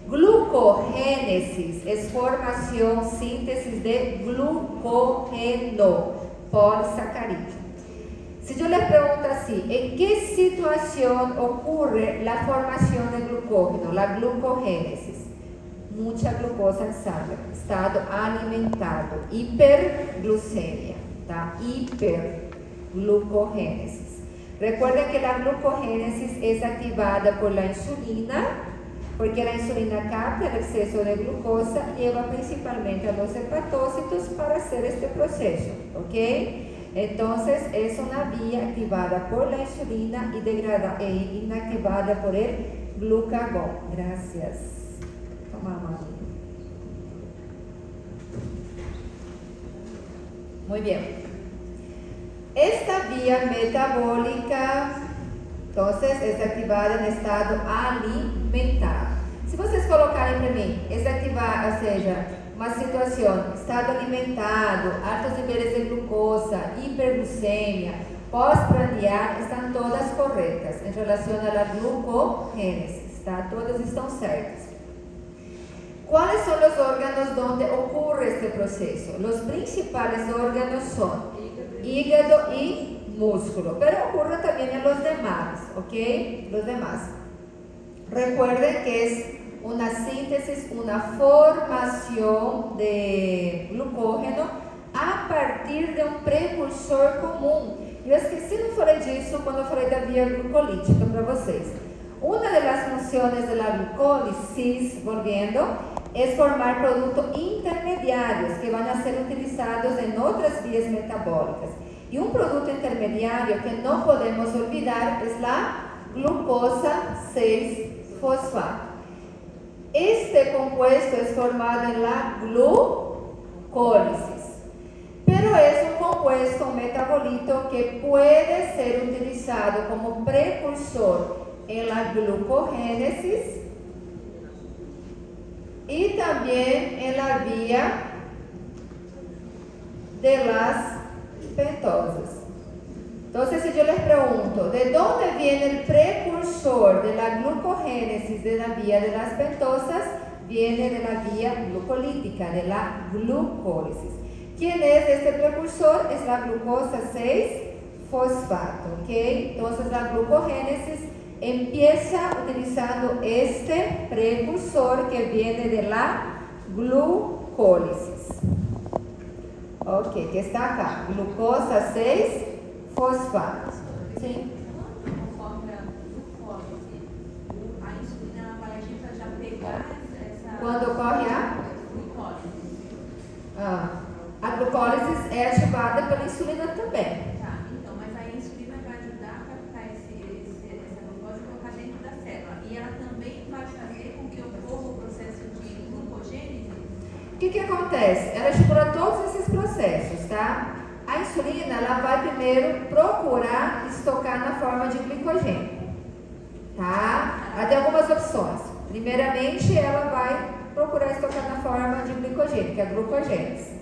Glucogênesis é formação, síntese de glucógeno, polissacarídeo. Se eu lhe pergunto assim, em que situação ocorre a formação de glucógeno, a glucogênesis? Muita glucosa em sangue, estado alimentado, hiperglucemia, tá? Hiperglucogênesis. Recuerden que a glucogênesis é ativada por la insulina, porque a insulina capta o exceso de glucosa y lleva principalmente a los hepatócitos para hacer este proceso, ¿ok? Entonces es una vía activada por la insulina y inactivada por el glucagón. Gracias. Toma, mamá. Muy bien. Esta vía metabólica, entonces, es activada en estado alimentado. Se vocês colocarem para mim, desativar, ou seja, uma situação, estado alimentado, altos níveis de glucosa, hiperglucemia, pós-prandial, estão todas corretas em relação à glucogênese, tá? Todas estão certas. Quais são os órgãos onde ocorre este processo? Os principais órgãos são hígado e músculo, pero ocurre también en los demás, ¿ok? Los demás. Recuerden que es una síntesis, una formación de glucógeno a partir de un precursor común. Eu esqueci, não falei disso quando eu falei da via glucolítica para vocês. Una de las funciones de la glucólisis, volviendo, es formar productos intermediarios que van a ser utilizados en otras vías metabólicas. Y un producto intermediario que no podemos olvidar es la glucosa 6-fosfato. Este compuesto es formado en la glucólisis, pero es un compuesto, un metabolito que puede ser utilizado como precursor en la glucogénesis y también en la vía de las pentosas. Entonces, si yo les pregunto, ¿de dónde viene el precursor de la glucogénesis de la vía de las pentosas? Viene de la vía glucolítica, de la glucólisis. ¿Quién es este precursor? Es la glucosa 6-fosfato, ¿ok? Entonces, la glucogénesis empieza utilizando este precursor que viene de la glucólisis. Ok, que está acá, glucosa 6-fosfato. Sim. Conforme a glucólise, a insulina vai agir para já pegar essa. Quando ocorre a glucólise é ativada pela insulina também. Tá, então, mas aí a insulina vai ajudar a captar essa glucose e colocar dentro da célula. E ela também vai fazer com que ocorra o processo de glucogênese. O que acontece? Ela estimula todos esses processos, tá? A insulina, ela vai primeiro procurar estocar na forma de glicogênio, tá? Ela tem algumas opções. Primeiramente, ela vai procurar estocar na forma de glicogênio, que é a glucogênese.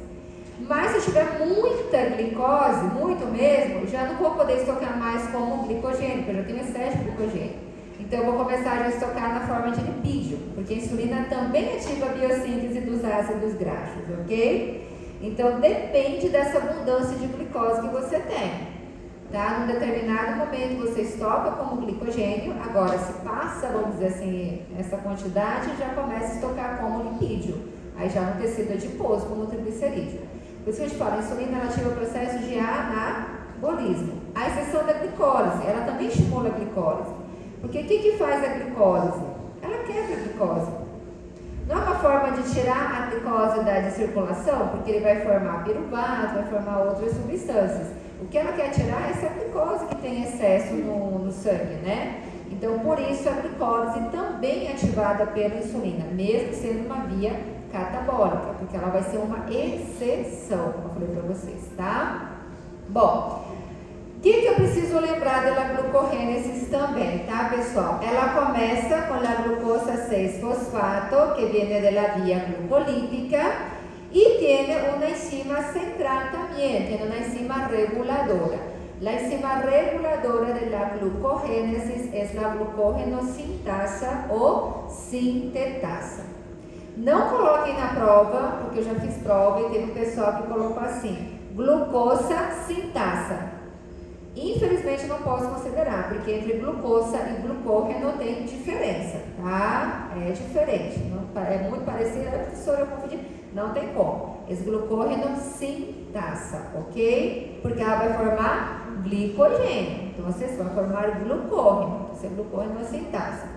Mas se tiver muita glicose, muito mesmo, já não vou poder estocar mais como glicogênio, porque eu já tenho excesso de glicogênio. Então, eu vou começar a estocar na forma de lipídio, porque a insulina também ativa a biossíntese dos ácidos graxos, ok? Então, depende dessa abundância de glicose que você tem, tá? Num determinado momento, você estoca como glicogênio, agora, se passa, vamos dizer assim, essa quantidade, já começa a estocar como lipídio, aí já no tecido adiposo, como triglicerídeo. Por isso que a gente fala, a insulina ela ativa o processo de anabolismo. A exceção da glicólise, ela também estimula a glicólise. Porque o que faz a glicólise? Ela quebra a glicose. Não é uma forma de tirar a glicose da circulação, porque ele vai formar piruvato, vai formar outras substâncias. O que ela quer tirar é essa glicose que tem excesso no sangue, né? Então, por isso, a glicólise também é ativada pela insulina, mesmo sendo uma via catabólica, porque ela vai ser uma exceção, como eu falei para vocês, tá? Bom, o que eu preciso lembrar da glucogênesis também, tá, pessoal? Ela começa com a glucosa 6-fosfato, que vem da via glucolítica, e tem uma enzima central também, tem uma enzima reguladora. A enzima reguladora da glucogênesis é a glucogenossintasa ou sintetasa. Não coloquem na prova, porque eu já fiz prova e teve um pessoal que colocou assim, glucosa sintasa. Infelizmente não posso considerar, porque entre glucosa e glucógeno tem diferença, tá? É diferente, não, é muito parecido, a professora confundir, não tem como. Esse glucógeno sintasa, ok? Porque ela vai formar glicogênio, então vocês vão formar glucógeno, esse glucógeno sintasa.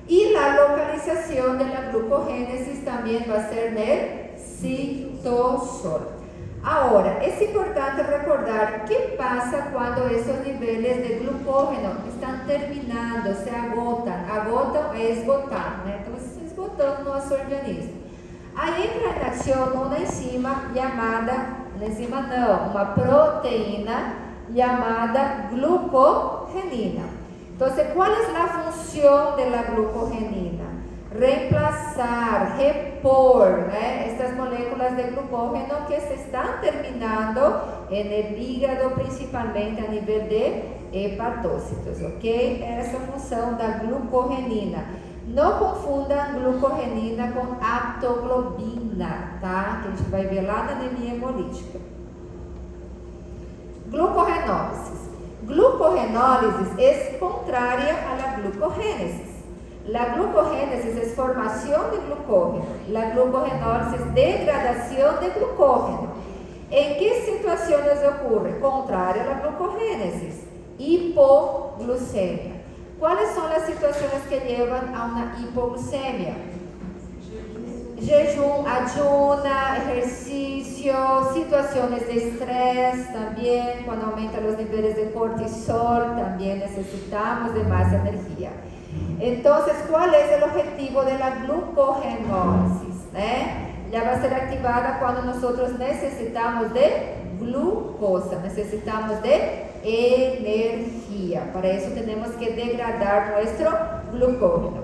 E a localização da glucogênesis também vai ser no citosol. Agora, é importante recordar o que passa quando esses níveis de glucógeno estão terminando, se agotam. Agotam é esgotar, né? Então, se esgotando no nosso organismo. Aí entra em ação uma enzima chamada, uma proteína chamada glucogenina. Então, qual é a função da glucogenina? Reemplazar, repor, né, estas moléculas de glucógeno que se estão terminando no hígado, principalmente a nível de hepatócitos, ok? Essa é a função da glucogenina. Não confundam glucogenina com aptoglobina, tá? Que a gente vai ver lá na anemia hemolítica. Glucogenólise. Glucogenólise é contrária à glucogênesis. La glucogénesis es formación de glucógeno, la glucogenólise es degradación de glucógeno. ¿En qué situaciones ocurre? Contrario a la glucogénesis, hipoglucemia. ¿Cuáles son las situaciones que llevan a una hipoglucemia? Jejum, ayuna, ejercicio, situaciones de estrés también, cuando aumentan los niveles de cortisol, también necesitamos de más energía. Entonces, ¿cuál es el objetivo de la glucogenólisis? Ya va a ser activada cuando nosotros necesitamos de glucosa, necesitamos de energía. Para eso tenemos que degradar nuestro glucógeno.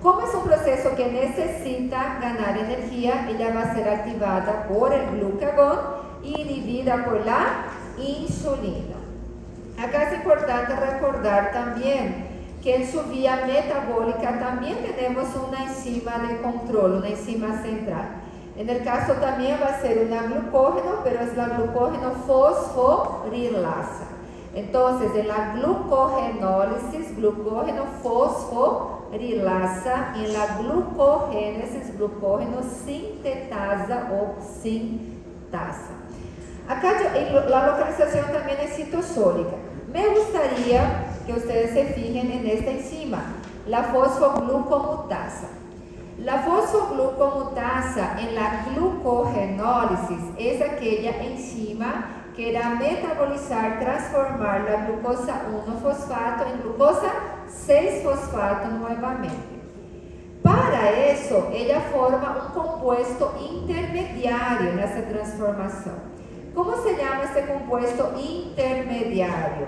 Como es un proceso que necesita ganar energía, ella va a ser activada por el glucagón y inhibida por la insulina. Acá es importante recordar también que en su vía metabólica también tenemos una enzima de control, una enzima central. En el caso también va a ser una glucógeno, pero es la glucógeno fosforilasa. Entonces, en la glucogenólisis, glucógeno fosforilasa, y en la glucogénesis, glucógeno sintetasa o sintasa. Acá la localización también es citosólica. Me gustaría que ustedes se fijen en esta enzima, la fosfoglucomutasa. La fosfoglucomutasa en la glucogenólisis es aquella enzima que irá a metabolizar, transformar la glucosa 1-fosfato en glucosa 6-fosfato nuevamente. Para eso, ella forma un compuesto intermediario en esa transformación. ¿Cómo se llama este compuesto intermediario?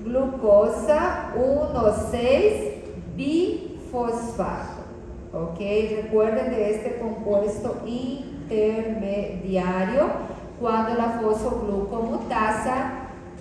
Glucosa 1,6-bifosfato. ¿Ok? Recuerden de este compuesto intermediario cuando la fosfoglucomutasa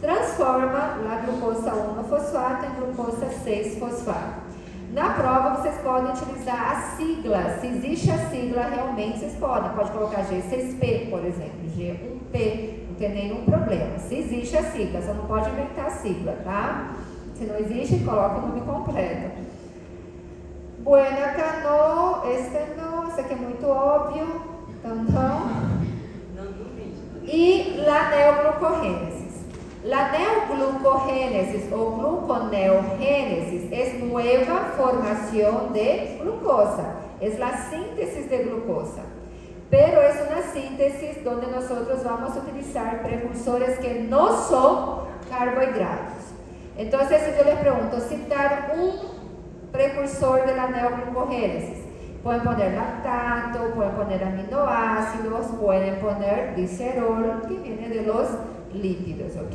transforma la glucosa 1-fosfato em glucosa 6-fosfato. Na prova vocês podem utilizar a sigla, se existe a sigla realmente vocês podem, pode colocar G6P, por exemplo, G1P, não tem nenhum problema. Se existe a sigla, você não pode inventar a sigla, tá? Se não existe, coloca o nome completo. Bueno, acá no, este aqui é muito óbvio, então não. Y la neoglucogénesis. La neoglucogénesis o gluconeogénesis es nueva formación de glucosa, es la síntesis de glucosa, pero es una síntesis donde nosotros vamos a utilizar precursores que no son carbohidratos. Entonces, si yo les pregunto, citar un precursor de la neoglucogénesis, pueden poner lactato, pueden poner aminoácidos, pueden poner glicerol, que viene de los lípidos, ¿ok?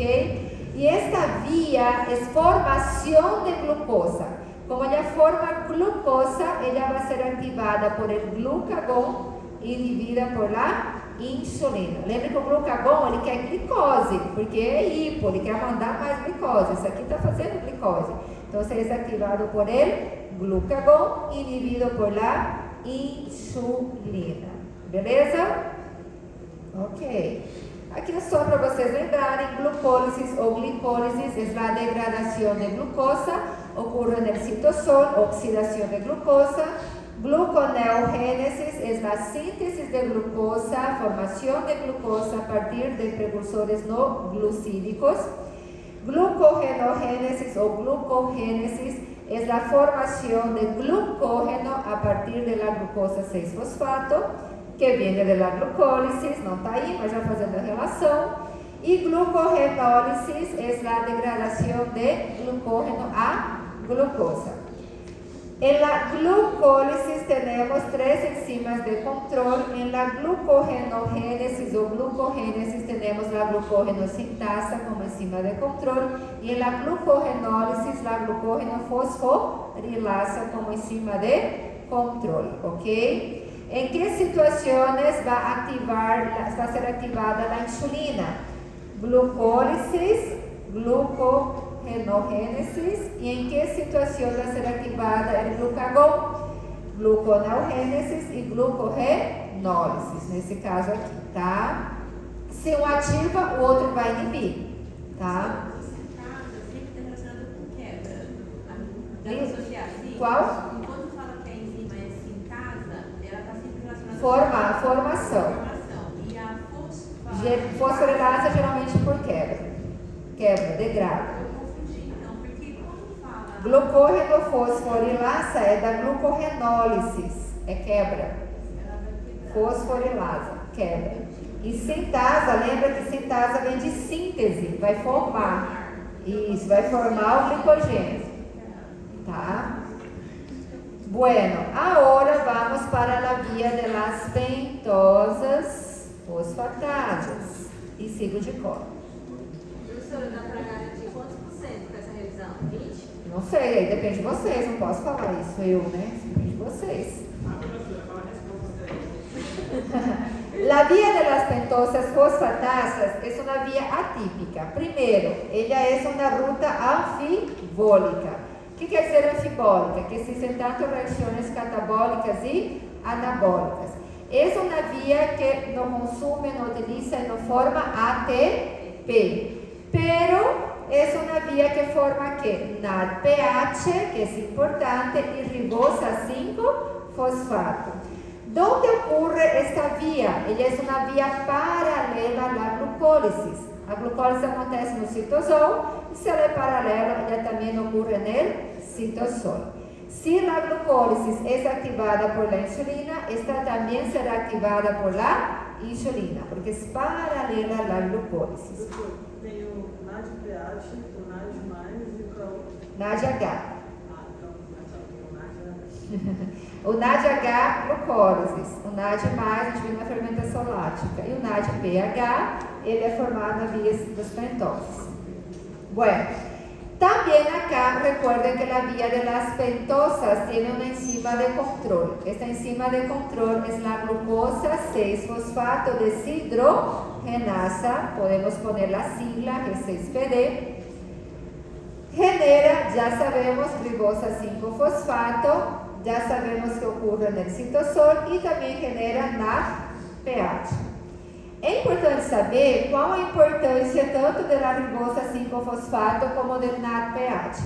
Y esta vía es formación de glucosa. Como ella forma glucosa, ella va a ser activada por el glucagón, inhibida por la insulina. Lembra que o glucagón, ele quer glicose, porque é hipo, ele quer mandar mais glicose. Isso aqui está fazendo glicose. Então, é desactivado por ele. Glucagón inhibido por la insulina. Beleza? Ok. Aqui é só para vocês lembrarem, glucólisis ou glicólisis é a degradação de glucosa, ocorre no citosol, oxidação de glucosa. Gluconeogénesis é a síntese de glucosa, formação de glucosa a partir de precursores no glucídicos. Glucogenogénesis ou glucogénesis es la formación de glucógeno a partir de la glucosa 6-fosfato, que viene de la glucólisis, no está ahí, mas ya fazendo a relación. Y glucogenólisis es la degradación de glucógeno a glucosa. En la glucólisis tenemos 3 enzimas de control. En la glucogenogénesis o glucogénesis tenemos la glucógeno sintasa como enzima de control. Y en la glucogenólisis la glucógeno fosforilasa como enzima de control. ¿Ok? ¿En qué situaciones va a ser activada la insulina? Glucólisis, glucogenogénesis. ¿Y en qué situación va a ser activada el glucagón? Gluconeogénesis y glucogenólisis, nesse caso aqui, tá? Se um ativa, o outro vai inibir, tá? Qual? Quando fala que a enzima é sintasa, ela está sempre relacionada Formação. E a Fosforilasa geralmente por quebra, degrada. Eu confundi então, porque quando fala Glucógeno fosforilasa é da glucogenólisis, é quebra. ela vai quebrar. fosforilasa, quebra. E sintasa, lembra que sintasa vem de síntese, vai formar. Isso, vai formar o glicogênio. Tá? Bueno, agora vamos para a via de las pentosas fosfatadas. E sigo de cor. Professora, dá para garantir quantos por cento com essa revisão? 20? Não sei, aí depende de vocês, não posso falar isso eu, né? Depende de vocês. La vía de las pentosas fosfatasas es una vía atípica. Primero, ella es una ruta anfibólica. ¿Qué quiere decir anfibólica? Que existen tanto reacciones catabólicas y anabólicas. Es una vía que no consume, no utiliza y no forma ATP. Pero es una vía que forma ¿qué? NADPH, que es importante, y ribosa 5-fosfato. ¿Dónde ocurre esta vía? Ella es una vía paralela a la glucólisis. La glucólisis acontece en el citosol y si ella es paralela, ella también ocurre en el citosol. Si la glucólisis es activada por la insulina, esta también será activada por la insulina, porque es paralela a la glucólisis. Tem o NADPH, o NAD+, e qual? NADH. Ah, então, o NADH. O NADH, glucólisis. O NAD+, a gente vê na fermentação láctica. E o NADPH, ele é formado na via dos pentoses. Bueno, también acá recuerden que la vía de las pentosas tiene una enzima de control. Esta enzima de control es la glucosa 6-fosfato deshidrogenasa. Podemos poner la sigla G6PD. Genera, ya sabemos, ribosa 5-fosfato. Ya sabemos que ocurre en el citosol y también genera NADPH. É importante saber qual a importância tanto da ribosa 5-fosfato como do NADPH.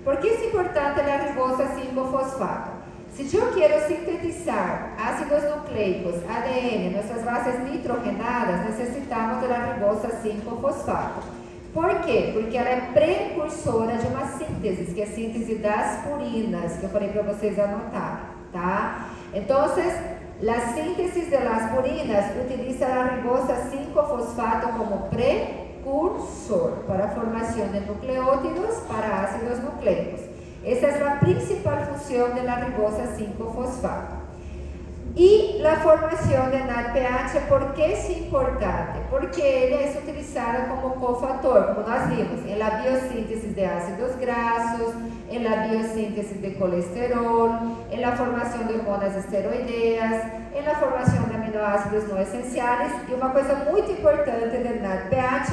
¿Por qué es importante la ribosa 5-fosfato? Si yo quiero sintetizar ácidos nucleicos, ADN, nuestras bases nitrogenadas, necesitamos de la ribosa 5-fosfato. ¿Por quê? Porque ela é precursora de uma síntese, que é a síntese das purinas, que eu falei para vocês anotarem, tá? Então, la síntesis de las purinas utiliza la ribosa 5-fosfato como precursor para a formação de nucleótidos para ácidos nucleicos. Essa é a principal função de la ribosa 5-fosfato. Y la formación de NADPH, ¿por qué es importante? Porque ella es utilizada como cofactor, como nós vimos, en la biosíntesis de ácidos grasos, en la biosíntesis de colesterol, en la formación de hormonas esteroideas, en la formación de aminoácidos no esenciales. Y una cosa muy importante del NADPH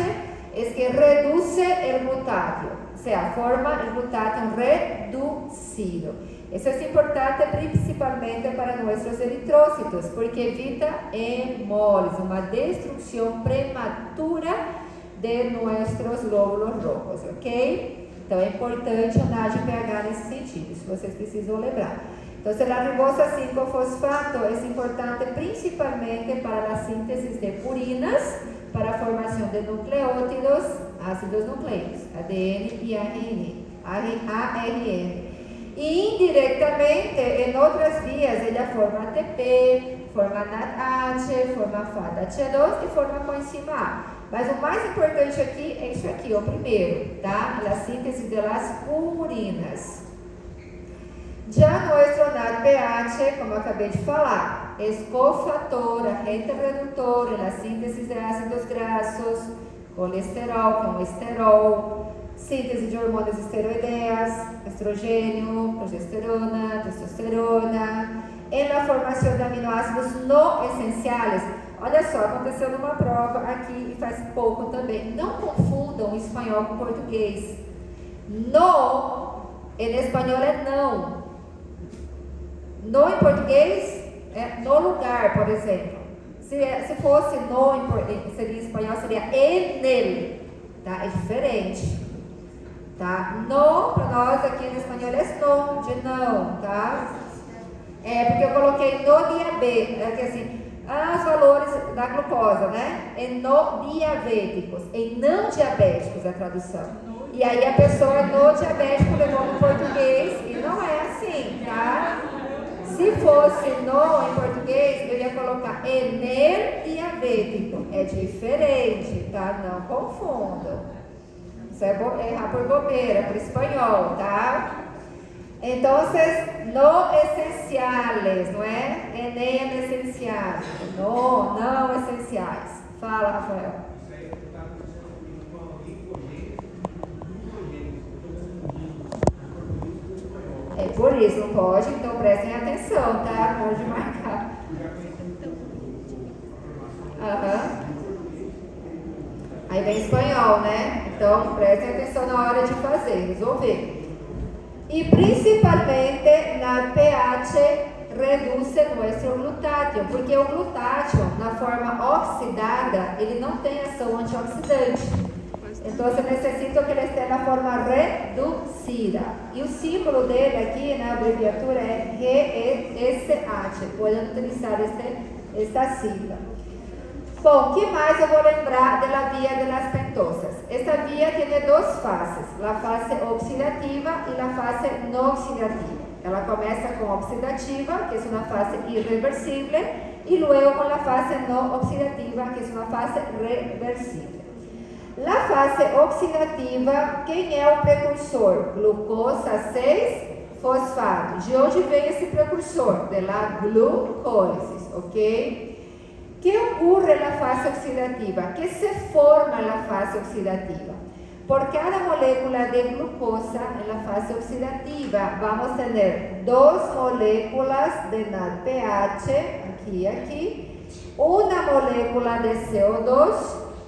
es que reduce el glutatio, o sea, forma el glutatio reducido. Isso é importante principalmente para nossos eritrócitos, porque evita hemólise, uma destruição prematura de nossos glóbulos rojos, ok? Então é importante o NADPH nesse sentido, isso vocês precisam lembrar. Então, a ribosa 5-fosfato é importante principalmente para a síntese de purinas, para a formação de nucleótidos, ácidos nucleicos, ADN e ARN. E indiretamente, em outras vias, ele forma ATP, forma NADH, forma FADH2 e forma coenzima A. Mas o mais importante aqui é isso aqui, o primeiro, tá? A síntese das purinas. Já nosso NADPH, como eu acabei de falar, é cofator, agente redutor na síntese de ácidos graxos, colesterol, que é um esterol, síntese de hormônios esteroideas, estrogênio, progesterona, testosterona, e na formação de aminoácidos não essenciais. Olha só, aconteceu numa prova aqui e faz pouco também. Não confundam o espanhol com o português. No, em espanhol é não. No em português é no lugar, por exemplo. Se fosse no em espanhol, seria en el. Tá? É diferente. Tá? No, para nós aqui no espanhol é no, de não, tá? É porque eu coloquei no diabetes, aqui assim, os valores da glucosa, né? É no diabéticos, em não diabéticos a tradução. E aí a pessoa no diabético levou no português e não é assim, tá? Se fosse no em português, eu ia colocar idêntico, é diferente, tá? Não confundam. Isso é errar por bobeira, por espanhol, tá? Então, no essenciales, não é? En essenciais. No, não essenciais. Fala, Rafael. É por isso, não pode, então prestem atenção, tá? Não pode marcar. Aí vem espanhol, né? Então prestem atenção na hora de fazer, resolver. Y principalmente na pH reduce nuestro glutatión, porque o glutatión, na forma oxidada, ele não tem ação antioxidante. Então, você necessita que ele esteja na forma reduzida. E o símbolo dele aqui, na abreviatura, é GESH. Podem utilizar esta sigla. Bom, que mais eu vou lembrar da via de las pentosas? Esta via tem duas fases, a fase oxidativa e a fase não oxidativa. Ela começa com oxidativa, que é uma fase irreversível, e logo com a fase não oxidativa, que é uma fase reversível. Na fase oxidativa, quem é o precursor? Glucosa 6-fosfato. De onde vem esse precursor? De la glucólise, ok? O que ocorre na fase oxidativa? Que se forma na fase oxidativa? Por cada molécula de glucosa na fase oxidativa, vamos ter duas moléculas de NADPH, aqui e aqui, uma molécula de CO2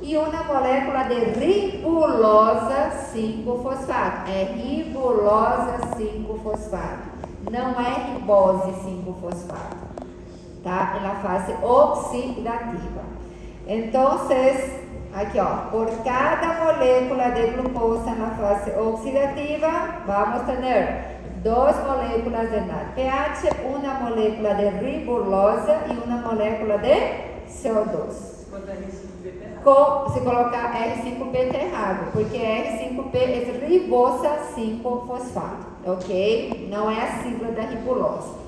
e uma molécula de ribulosa 5-fosfato. É ribulosa 5-fosfato, não é ribose 5-fosfato. Tá? Na fase oxidativa. Então, aqui ó, por cada molécula de glucosa na fase oxidativa, vamos ter duas moléculas de NADPH, uma molécula de ribulosa e uma molécula de CO2. Se colocar R5P está errado, porque R5P é ribosa 5-fosfato, ok? Não é a sigla da ribulosa.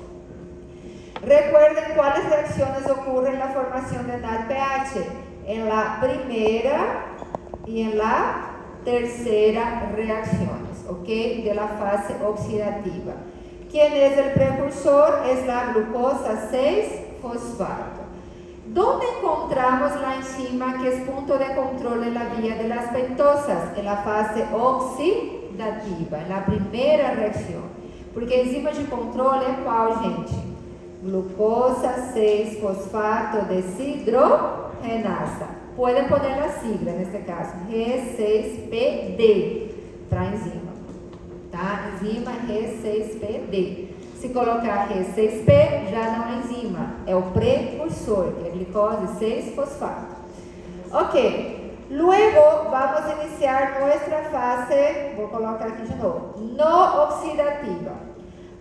Recuerden cuáles reacciones ocurren en la formación de NADPH. En la primera y en la tercera reacciones, ¿ok? De la fase oxidativa. ¿Quién es el precursor? Es la glucosa 6-fosfato. ¿Dónde encontramos la enzima que es punto de control en la vía de las pentosas? En la fase oxidativa, en la primera reacción. Porque a enzima de controle é qual, gente? Glucosa 6-fosfato deshidrogenasa. Pueden poner la sigla neste caso, G6PD, para a enzima. Tá? Enzima G6PD. Se colocar G6P, já não é enzima, é o precursor, que é glicose 6-fosfato. Ok, luego vamos iniciar nuestra fase, vou colocar aqui de novo, no oxidativa.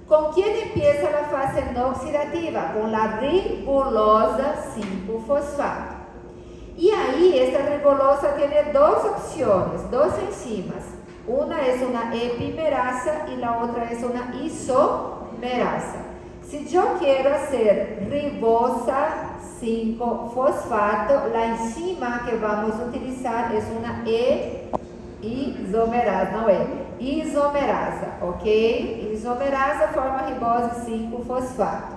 ¿Con quién empieza la fase no oxidativa? Con la ribulosa 5-fosfato. Y ahí esta ribulosa tiene dos opciones, dos enzimas. Una es una epimerasa y la otra es una isomerasa. Si yo quiero hacer ribosa 5-fosfato, la enzima que vamos a utilizar es una isomerasa, não é? Isomerasa, ok? Isomerasa forma ribose 5-fosfato.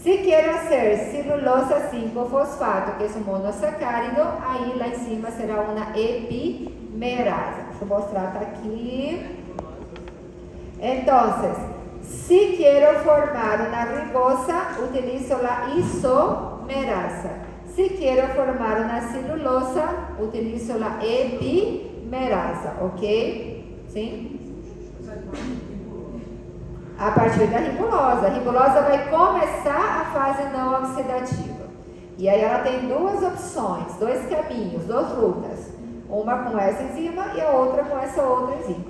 Se quero hacer celulosa 5-fosfato, que é um monossacárido, aí lá em cima será uma epimerasa. Deixa eu mostrar, tá aqui. Então, se quero formar uma ribosa, utilizo a isomerasa. Se quero formar uma celulosa, utilizo a epimerasa, ok? Sim? A partir da ribulosa. A ribulosa vai começar a fase não oxidativa. E aí ela tem duas opções, dois caminhos, duas rutas. Uma com essa enzima e a outra com essa outra enzima.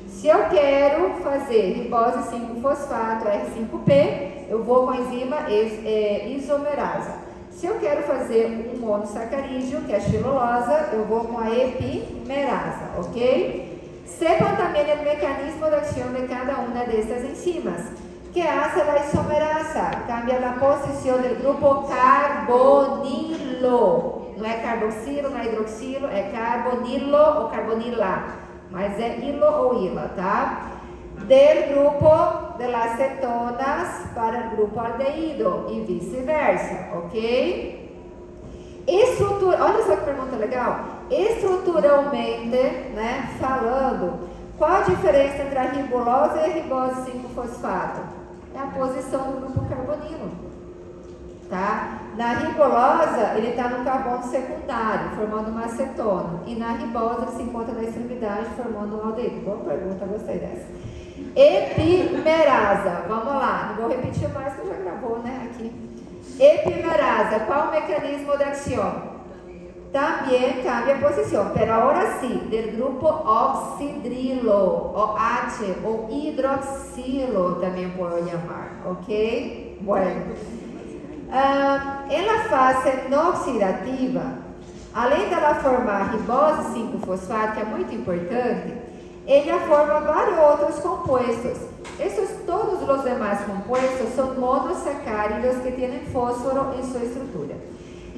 Se eu quero fazer ribose 5-fosfato, R5P, eu vou com a enzima isomerasa. Se eu quero fazer um monossacarídeo, que é a xilulosa, eu vou com a epimerasa, ok? Sepan também o mecanismo de acción de cada una de estas enzimas. ¿Qué hace la isomerasa? Cambia la posición del grupo carbonilo. não é carboxilo, não é hidroxilo, é carbonilo ou carbonila, mas é hilo ou ila, tá? Del grupo de las cetonas para o grupo aldeído e vice-versa, ok? Olha só que pergunta legal. Estruturalmente, né, falando, qual a diferença entre a ribulose e a ribose 5-fosfato? É a posição do grupo carbonilo, tá? Na ribulosa, ele está no carbono secundário, formando uma acetona. E na ribose, ele se encontra na extremidade, formando um aldeído. Boa pergunta, gostei dessa. Epimerasa, vamos lá, não vou repetir mais que já gravou, né, aqui. Epimerasa, qual o mecanismo de acción? También cambia posición, pero ahora sí, del grupo oxidrilo, OH, o hidroxilo también puedo llamar, ¿ok? Bueno, en la fase no oxidativa, além dela formar ribose 5-fosfato, que é muito importante, ella forma vários outros compuestos. Todos os demais compuestos são monosacáridos que têm fósforo em sua estrutura.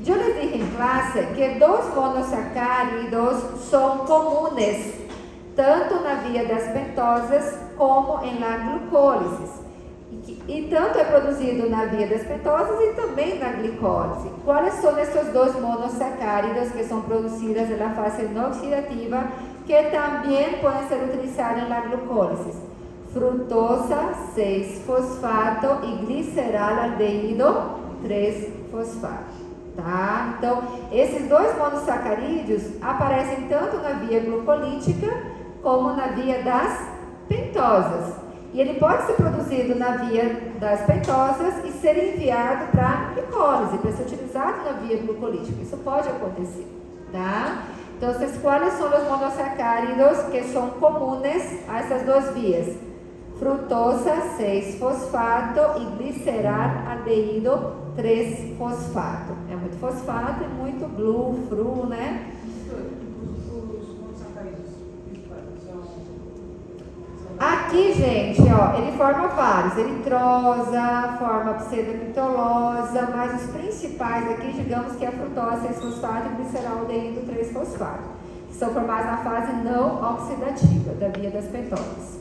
Eu les dije em classe que dos monosacáridos são comunes, tanto na via das pentosas como em la glucólise. E tanto é produzido na via das pentosas e também na glicólise. Quais são esses dois monosacáridos que são produzidos na fase não oxidativa, que também podem ser utilizados na glucólise? Frutosa 6-fosfato e gliceral aldeído 3-fosfato. Tá? Então, esses dois monossacarídeos aparecem tanto na via glucolítica como na via das pentosas. E ele pode ser produzido na via das pentosas e ser enviado para a glicólise, para ser utilizado na via glucolítica. Isso pode acontecer, tá? Então, quais são os monossacáridos que são comunes a essas duas vias? Frutosa 6-fosfato e gliceral aldeído 3-fosfato. É muito fosfato e muito glu, fru, né? Os monossacarídeos principais são... Aqui, gente, ó, ele forma vários. Eritrosa, forma pseudoquitolosa, mas os principais aqui, digamos que é a frutose 6-fosfato e gliceral aldeído 3-fosfato. Que são formados na fase não oxidativa da via das pentosas.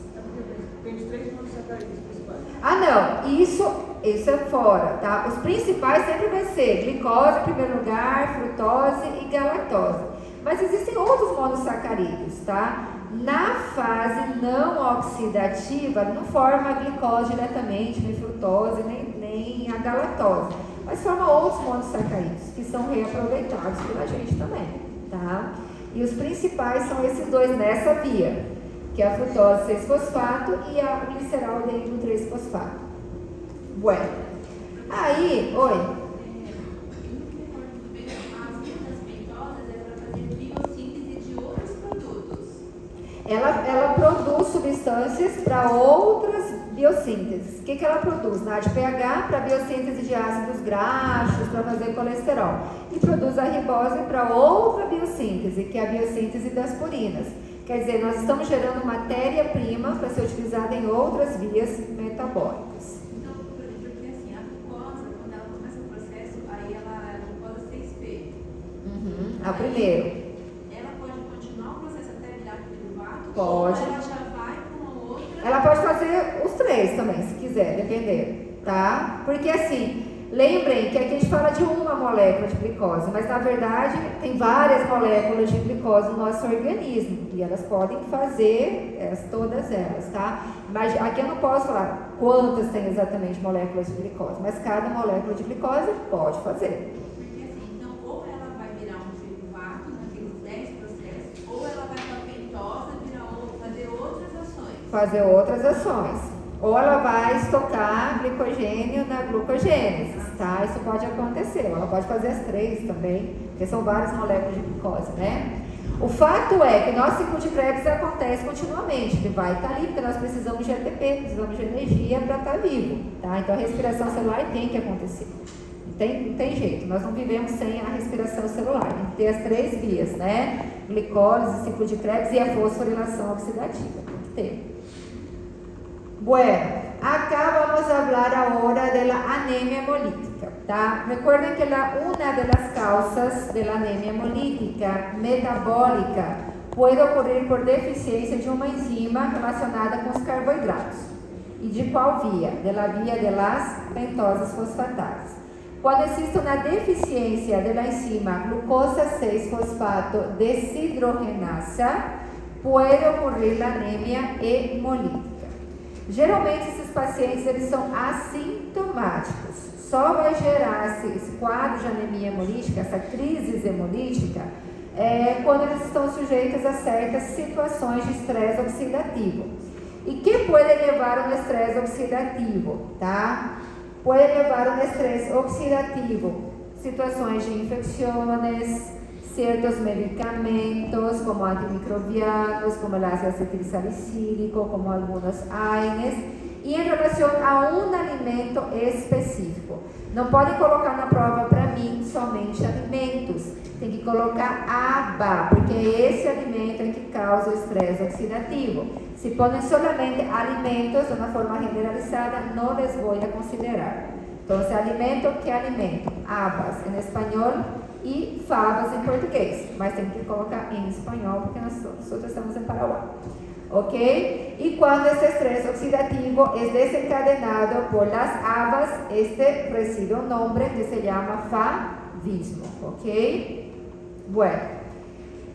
Tem os 3 monossacarídeos principais. Ah, não, isso é fora, tá? Os principais sempre vai ser glicose em primeiro lugar, frutose e galactose. Mas existem outros monossacarídeos, tá? Na fase não oxidativa, não forma a glicose diretamente, nem frutose, nem a galactose. Mas forma outros monossacarídeos que são reaproveitados pela gente também, tá? E os principais são esses dois nessa via, que é a frutose 6-fosfato e a gliceral aldeído 3-fosfato. Bueno, aí, oi. As vias das pentosas é para fazer biossíntese de outros produtos. Ela produz substâncias para outras biossínteses. O que ela produz? Na ADPH para biossíntese de ácidos graxos, para fazer colesterol. E produz a ribose para outra biossíntese, que é a biossíntese das purinas. Quer dizer, nós estamos gerando matéria-prima para ser utilizada em outras vias metabólicas. Então, porque assim, a glucose, quando ela começa o processo, aí ela é a glucose 6P. A primeiro. Ela pode continuar o processo até virar piruvato? Pode. Ou ela já vai para uma outra? Ela pode fazer os 3 também, se quiser, dependendo, tá? Porque assim, lembrem que aqui a gente fala de uma molécula de glicose, mas na verdade tem várias moléculas de glicose no nosso organismo e elas podem fazer todas elas, tá? Mas aqui eu não posso falar quantas tem exatamente moléculas de glicose, mas cada molécula de glicose pode fazer. Porque assim, então, ou ela vai virar um piruvato naqueles 10 processos, ou ela vai para a pentosa fazer outras ações. Ou ela vai estocar glicogênio na glucogênese, tá? Isso pode acontecer. Ela pode fazer as 3 também, porque são várias moléculas de glicose, né? O fato é que o nosso ciclo de Krebs acontece continuamente, ele vai estar ali, porque nós precisamos de ATP, precisamos de energia para estar vivo, tá? Então a respiração celular tem que acontecer. Não tem jeito, nós não vivemos sem a respiração celular. Tem que ter as 3 vias, né? Glicólise, ciclo de Krebs e a fosforilação oxidativa. Tem que ter. Bueno, acá vamos a hablar ahora de la anemia hemolítica. Tá? Recuerden que una de las causas de la anemia hemolítica metabólica puede ocurrir por deficiencia de uma enzima relacionada com os carboidratos. E de qual via? De la via de las pentosas fosfatadas. Quando existe uma deficiência da enzima glucosa 6-fosfato desidrogenasa, pode ocorrer a anemia hemolítica. Geralmente esses pacientes eles são assintomáticos. Só vai gerar esse quadro de anemia hemolítica, essa crise hemolítica, quando eles estão sujeitos a certas situações de estresse oxidativo. E que pode levar a um estresse oxidativo, tá? Pode levar a um estresse oxidativo, situações de infecções, certos medicamentos como antimicrobianos, como el ácido acetilsalicílico, como algunos AINES, e em relação a um alimento específico. Não pode colocar na prova para mim somente alimentos, tem que colocar ABA, porque é esse alimento é que causa o estresse oxidativo. Se põem solamente alimentos de uma forma generalizada, não les vou a considerar. Então, alimento, que alimento? ABAs em espanhol e favas em português, mas tem que colocar em espanhol porque nós estamos em Paraguai. ¿Ok? Y cuando este estrés oxidativo es desencadenado por las habas, este recibe un nombre que se llama favismo. ¿Ok? Bueno,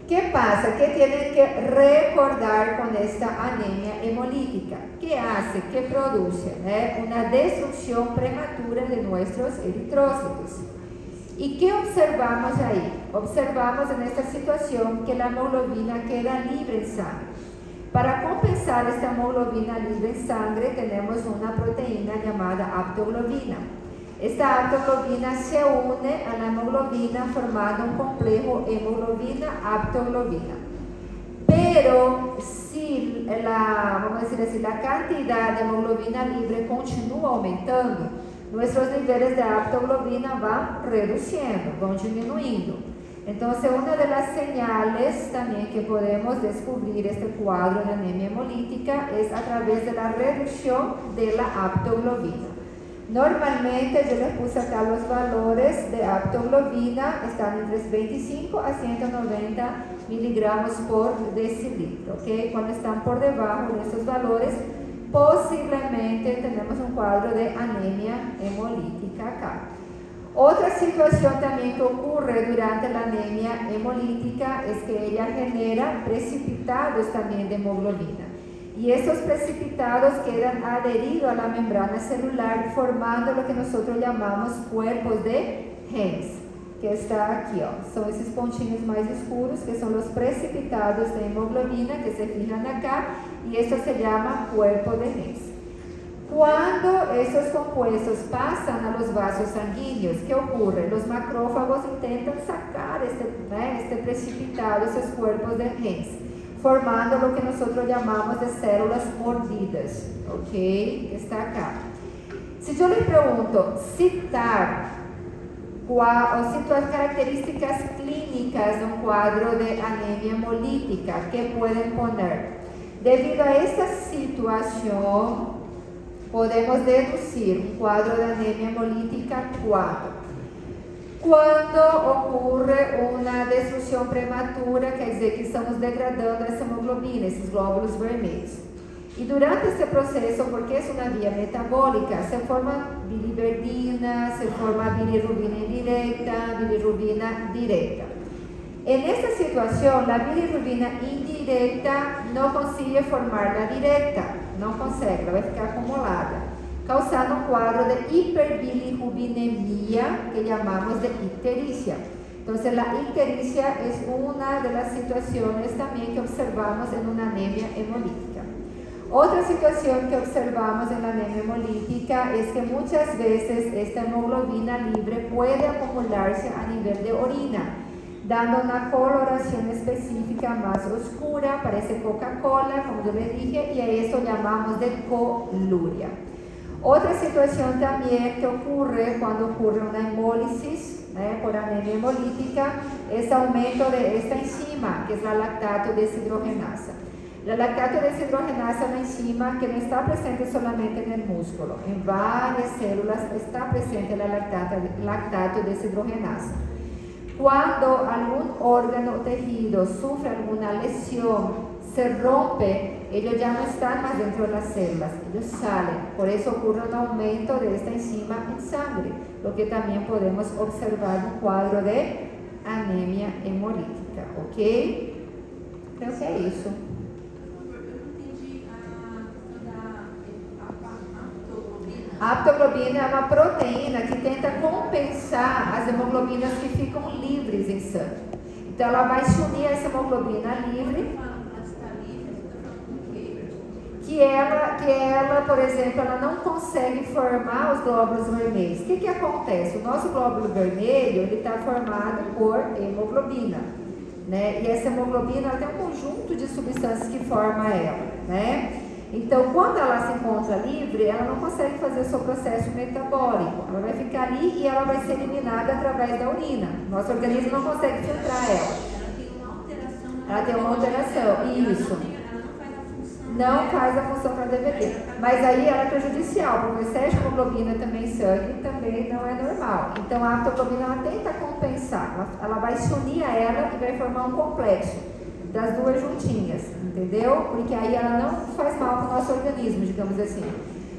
¿qué pasa? ¿Qué tienen que recordar con esta anemia hemolítica? ¿Qué hace? ¿Qué produce? Una destrucción prematura de nuestros eritrócitos. ¿Y qué observamos ahí? Observamos en esta situación que la hemoglobina queda libre en sangre. Para compensar esta hemoglobina libre en sangre, tenemos una proteína llamada aptoglobina. Esta aptoglobina se une a la hemoglobina formando un complejo hemoglobina-aptoglobina. Pero si vamos a decir así, la cantidad de hemoglobina libre continúa aumentando, nuestros niveles de aptoglobina van reduciendo, van disminuyendo. Entonces, una de las señales también que podemos descubrir este cuadro de anemia hemolítica es a través de la reducción de la aptoglobina. Normalmente, yo les puse acá los valores de aptoglobina, están entre 25 a 190 miligramos por decilitro, ¿ok? Cuando están por debajo de estos valores, posiblemente tenemos un cuadro de anemia hemolítica acá. Otra situación también que ocurre durante la anemia hemolítica es que ella genera precipitados también de hemoglobina. Y estos precipitados quedan adheridos a la membrana celular formando lo que nosotros llamamos cuerpos de Hens, que está aquí. Son esos pontinhos más oscuros que son los precipitados de hemoglobina que se fijan acá y esto se llama cuerpo de Hens. Cuando esos compuestos pasan a los vasos sanguíneos, ¿qué ocurre? Los macrófagos intentan sacar este precipitado, esos cuerpos de Hens, formando lo que nosotros llamamos de células mordidas, ¿ok? Que está acá. Si yo le pregunto, citar características clínicas de un cuadro de anemia hemolítica, ¿qué pueden poner? Debido a esta situación, podemos deducir un cuadro de anemia hemolítica cuando ocurre una destrucción prematura, quer dizer que estamos degradando essa hemoglobina, esses glóbulos vermelhos. Y durante este proceso, porque es una vía metabólica, se forma biliverdina, se forma bilirrubina indirecta, bilirrubina directa. En esta situación, la bilirrubina indirecta no consigue formar la directa, não consegue, ela vai ficar acumulada, causando um quadro de hiperbilirrubinemia que chamamos de icterícia. Então, a icterícia é uma das situações também que observamos em uma anemia hemolítica. Outra situação que observamos em anemia hemolítica é que muitas vezes esta hemoglobina libre pode acumular-se a nível de orina, dando una coloración específica más oscura, parece Coca-Cola, como yo les dije, y a eso llamamos de coluria. Otra situación también que ocurre cuando ocurre una hemólisis por anemia hemolítica es aumento de esta enzima, que es la lactato desidrogenasa. El lactato deshidrogenasa es una enzima que no está presente solamente en el músculo, en varias células está presente la lactato deshidrogenasa. Cuando algún órgano o tejido sufre alguna lesión, se rompe, ellos ya no están más dentro de las células, ellos salen. Por eso ocurre un aumento de esta enzima en sangre, lo que también podemos observar en un cuadro de anemia hemolítica, ¿ok? Creo que é isso. A aptoglobina é uma proteína que tenta compensar as hemoglobinas que ficam livres em sangue. Então ela vai se unir a essa hemoglobina livre, que ela, por exemplo, ela não consegue formar os glóbulos vermelhos. O que acontece? O nosso glóbulo vermelho, ele está formado por hemoglobina, né? E essa hemoglobina, ela tem um conjunto de substâncias que forma ela, né? Então, quando ela se encontra livre, ela não consegue fazer o seu processo metabólico. Ela vai ficar ali e ela vai ser eliminada através da urina. Nosso organismo não consegue filtrar ela. Ela tem uma alteração, isso. Não faz a função que ela deveria. Mas aí ela é prejudicial, porque o excesso de hemoglobina também em sangue também não é normal. Então a aptoglobina ela tenta compensar, ela vai se unir a ela e vai formar um complexo das duas juntinhas, entendeu? Porque aí ela não faz mal para o nosso organismo, digamos assim.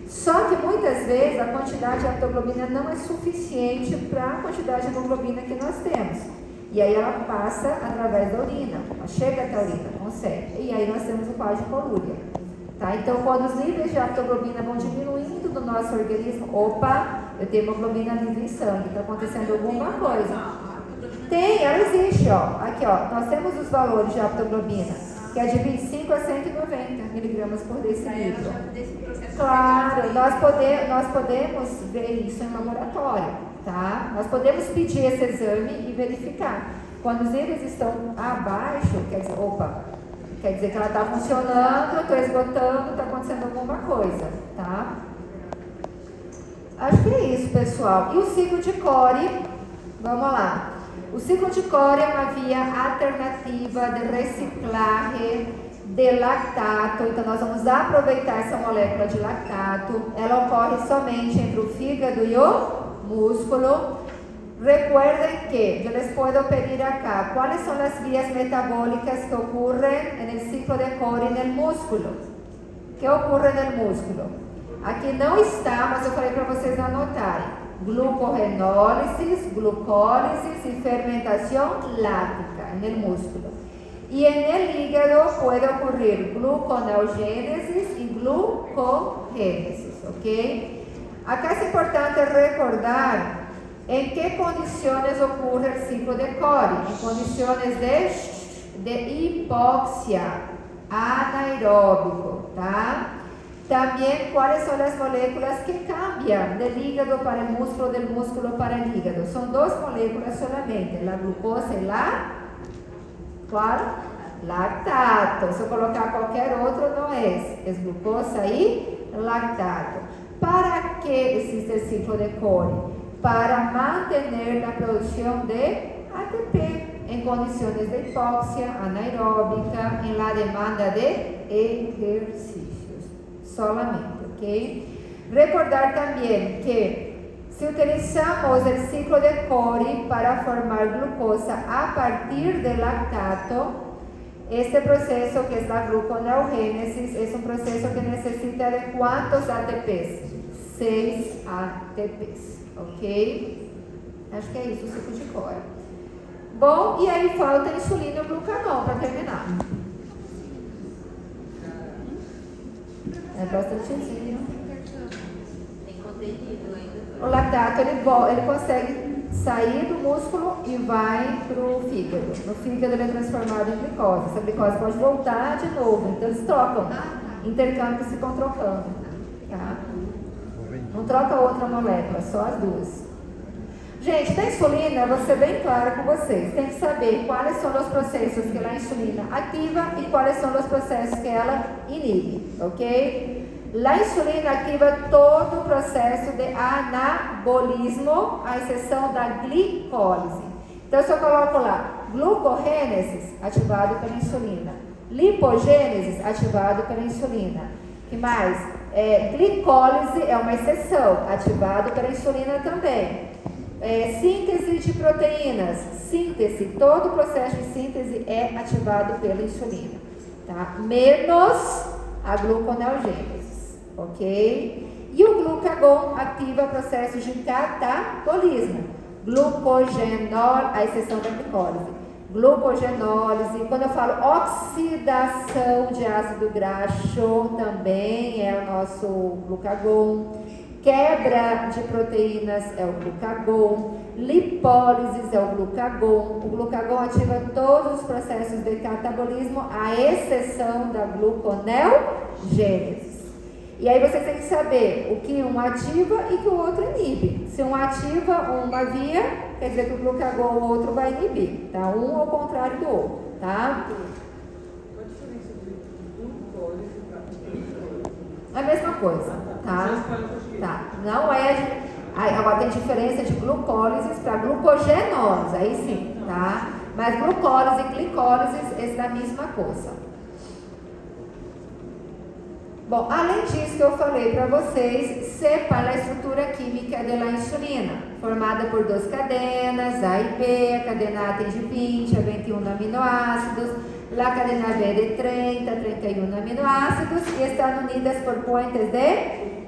Só que muitas vezes a quantidade de aptoglobina não é suficiente para a quantidade de hemoglobina que nós temos. E aí ela passa através da urina, ela chega até a urina, consegue. E aí nós temos o quadro de colúria. Tá? Então, quando os níveis de aptoglobina vão diminuindo no nosso organismo, opa, eu tenho hemoglobina livre em sangue, está acontecendo alguma coisa. Tem, ela existe, ó. Aqui, ó, nós temos os valores de aptoglobina, que é de 25 a 190 miligramas por decilitro. Claro, nós podemos ver isso em laboratório. Tá? Nós podemos pedir esse exame e verificar. Quando os níveis estão abaixo, quer dizer que ela está funcionando, estou esgotando, está acontecendo alguma coisa, tá? Acho que é isso, pessoal. E o ciclo de Cori, vamos lá. O ciclo de Cori é uma via alternativa de reciclagem de lactato. Então, nós vamos aproveitar essa molécula de lactato. Ela ocorre somente entre o fígado e o músculo. Recuerden que yo les puedo pedir acá cuáles son las vías metabólicas que ocurren en el ciclo de Cori en el músculo. ¿Qué ocurre en el músculo? Aqui não está, mas eu falei para vocês anotarem: glucorenólise, glucólise y fermentación láctica en el músculo. Y en el hígado puede ocurrir gluconeogénesis y glucogénesis, ¿ok? Acá es importante recordar en qué condiciones ocurre el ciclo de Cori. En condiciones de hipoxia, anaeróbico, ¿tá? También cuáles son las moléculas que cambian del hígado para el músculo, del músculo para el hígado. Son dos moléculas solamente, la glucosa y la... ¿Cuál? Lactato. Se eu colocar qualquer outro, não é. É glucosa e lactato. ¿Para qué existe el ciclo de Cori? Para mantener la producción de ATP en condiciones de hipoxia anaeróbica, en la demanda de ejercicios solamente, ¿ok? Recordar también que si utilizamos el ciclo de Cori para formar glucosa a partir del lactato, este proceso, que es la gluconeogénesis, es un proceso que necesita de ¿cuántos ATPs? 6 ATPs, ok? Acho que é isso o ciclo de Cori. Bom, e aí falta insulina e glucagon para terminar. É bastantezinho. Tem contenido ainda. O lactato, ele consegue sair do músculo e vai para o fígado. No fígado ele é transformado em glicose. Essa glicose pode voltar de novo. Então eles trocam. Intercâmbio se vão trocando. Tá? Não troca outra molécula, só as duas. Gente, da insulina, eu vou ser bem clara com vocês. Tem que saber quais são os processos que a insulina ativa e quais são os processos que ela inibe, ok? A insulina ativa todo o processo de anabolismo, à exceção da glicólise. Então, se eu coloco lá glucogênesis, ativado pela insulina. Lipogênese, ativado pela insulina. Que mais? Glicólise é uma exceção, ativado pela insulina também. Síntese de proteínas, todo o processo de síntese é ativado pela insulina, tá? Menos a gluconeogênese, ok? E o glucagon ativa processos de catabolismo, a exceção da glicólise. Glucogenólise, quando eu falo oxidação de ácido graxo, também é o nosso glucagon. Quebra de proteínas é o glucagon. Lipólise é o glucagon. O glucagon ativa todos os processos de catabolismo, à exceção da gluconeogênese. E aí você tem que saber o que um ativa e que o outro inibe. Se um ativa uma via, quer dizer que o glucagon o outro vai inibir, tá? Um ao contrário do outro, tá? Qual a diferença de glucólise para glicose? A mesma coisa, tá? Tá. Não é. Agora tem diferença de glucólise para glucogenólise, aí sim, tá? Mas glucólise e glicólise é a mesma coisa. Bom, além disso que eu falei para vocês, sepa a estrutura química da insulina, formada por 2 cadenas, A e B. A cadena A tem de 20 a 21 aminoácidos, a cadena B de 30 a 31 aminoácidos e estão unidas por puentes de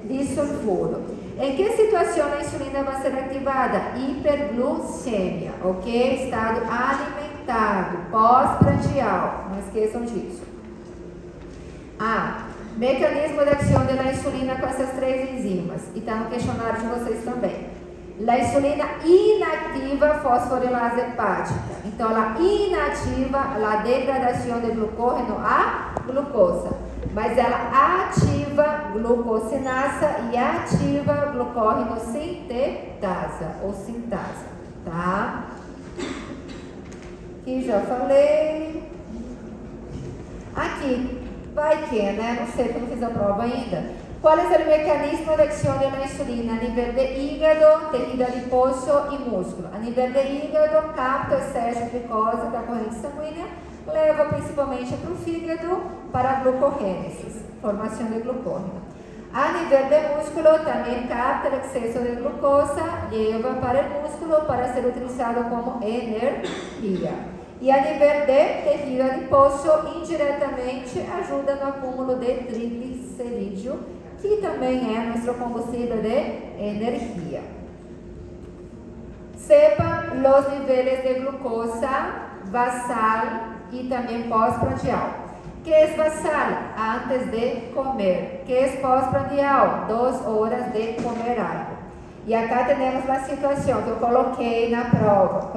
disulfuro. Em que situação a insulina vai ser ativada? Hiperglucemia, ok? Estado alimentado, pós-prandial, não esqueçam disso. Mecanismo de ação da insulina com essas 3 enzimas. E está no questionário de vocês também. A insulina inativa fosforilase hepática. Então, ela inativa a degradação de glucógeno a glucosa. Mas ela ativa glucosinasa e ativa glucógeno sintetasa ou sintasa. Tá? Aqui já falei. Aqui. Vai que, né? Não sei, porque não fiz a prova ainda. Qual é o mecanismo de ação da insulina? A nível de hígado, tecido adiposo e músculo. A nível de hígado, capta o excesso de glicose da corrente sanguínea, leva principalmente para o fígado para a glucogênese, formação de glucógeno. A nível de músculo, também capta o excesso de glucosa, leva para o músculo para ser utilizado como energia. E a nível de tecido adiposo, indiretamente ajuda no acúmulo de triglicerídeo, que também é nosso combustível de energia. Sepa os níveis de glucosa basal e também pós-prandial. Que é basal? Antes de comer. Que é pós-prandial? 2 horas de comer algo. E acá temos a situação que eu coloquei na prova.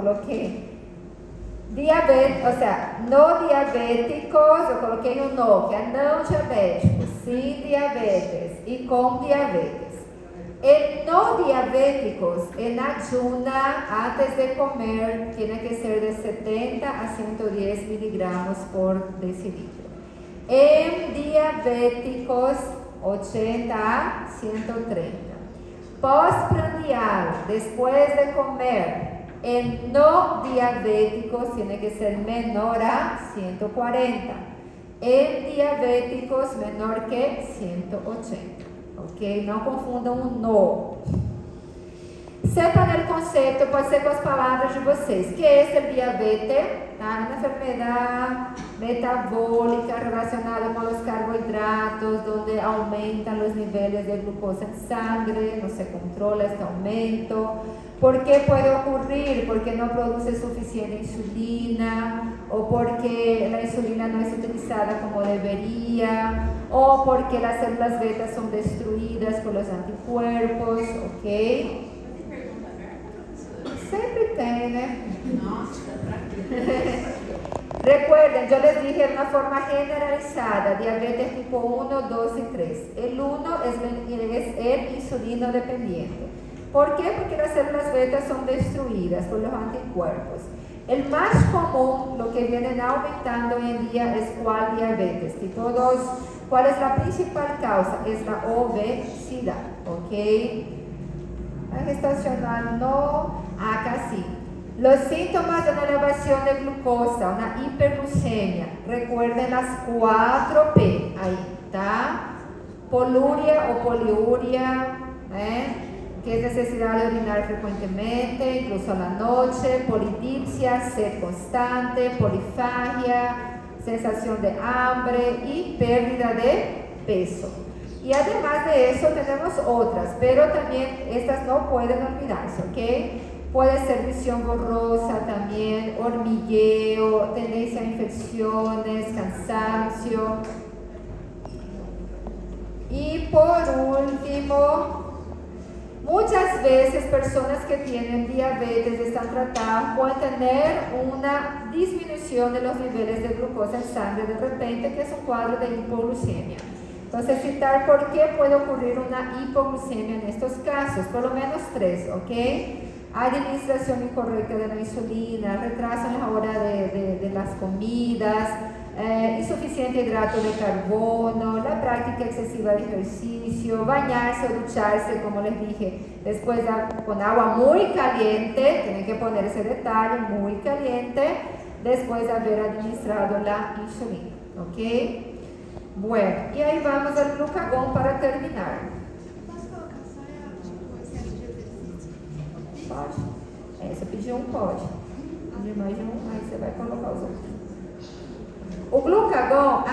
Diabetes, ou seja, no diabéticos, eu coloquei um no, que é não diabético, sim diabetes e com diabetes. E no diabéticos, en ayuna, antes de comer, tem que ser de 70 a 110 miligramos por decilitro. En diabéticos, 80 a 130. Pós-prandial, después de comer. En no diabéticos tiene que ser menor a 140. En diabéticos menor que 180. Ok? Não confundam o no. Sepa o conceito, pode ser com as palavras de vocês. Que é esse diabetes? Tá? Uma enfermedade metabólica relacionada com os carboidratos, onde aumentam os níveis de glucosa em sangre, não se controla este aumento. ¿Por qué puede ocurrir? Porque no produce suficiente insulina, o porque la insulina no es utilizada como debería, o porque las células beta son destruidas por los anticuerpos, ¿ok? Tem pergunta aberta, professora? Sempre tem, né? Nossa, pra quê? Recuerden, yo les dije de una forma generalizada, diabetes tipo 1, 2 y 3. El 1 es el insulino dependiente. ¿Por qué? Porque las células beta son destruidas por los anticuerpos. El más común, lo que vienen aumentando hoy en día, es ¿cuál diabetes? Tipo 2. ¿Cuál es la principal causa? Es la obesidad, ¿ok? La gestacional no, acá sí. Los síntomas de una elevación de glucosa, una hiperglucemia, recuerden las 4 P, ahí, ¿tá? Poluria o poliuria, que es necesidad de orinar frecuentemente, incluso a la noche, polidipsia, sed constante, polifagia, sensación de hambre y pérdida de peso. Y además de eso tenemos otras, pero también estas no pueden olvidarse, ¿ok? Puede ser visión borrosa también, hormigueo, tendencia a infecciones, cansancio. Y por último, muchas veces personas que tienen diabetes están tratadas, pueden tener una disminución de los niveles de glucosa en sangre de repente, que es un cuadro de hipoglucemia. Entonces, citar por qué puede ocurrir una hipoglucemia en estos casos, por lo menos 3, ¿ok? Administración incorrecta de la insulina, retraso en la hora de las comidas, insuficiente hidrato de carbono, la práctica excesiva de ejercicio, bañarse o ducharse, como les dije, después con agua muy caliente, tienen que poner ese detalle, muy caliente, después de haber administrado la insulina, ¿ok? Bueno, y ahí vamos al glucagón para terminar. Posso colocar só tipo excesso de exercício? Pode. Se pedir um, pode. Pedir mais de um, aí você vai colocar os outros. O glucagón,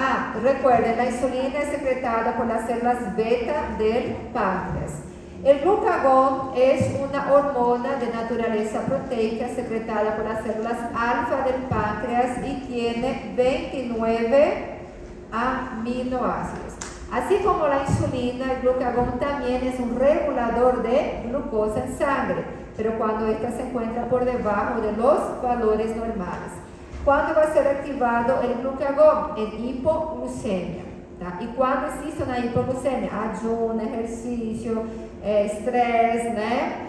recuerden, la insulina es secretada por las células beta del páncreas. El glucagón es una hormona de naturaleza proteica secretada por las células alfa del páncreas y tiene 29 aminoácidos. Así como la insulina, el glucagón también es un regulador de glucosa en sangre, pero cuando ésta se encuentra por debajo de los valores normales. ¿Cuándo va a ser activado el glucagón? En hipoglucemia. ¿Tá? ¿Y cuándo existe una hipoglucemia? Ayuno, ejercicio, estrés, ¿no?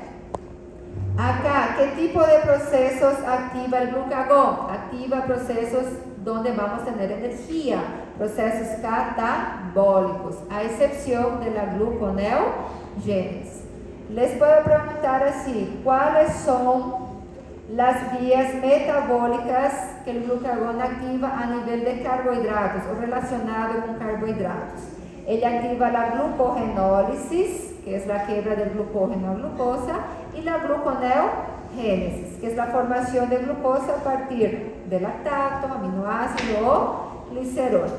Acá, ¿qué tipo de procesos activa el glucagón? Activa procesos donde vamos a tener energía, procesos catabólicos, a excepción de la gluconeogénesis. Les puedo preguntar así, ¿cuáles son las vías metabólicas que el glucagón activa a nivel de carbohidratos o relacionado con carbohidratos? Ella activa la glucogenólisis, que es la quiebra del glucógeno a glucosa, y la gluconeogénesis, que es la formación de glucosa a partir de lactato, aminoácido o glicerol.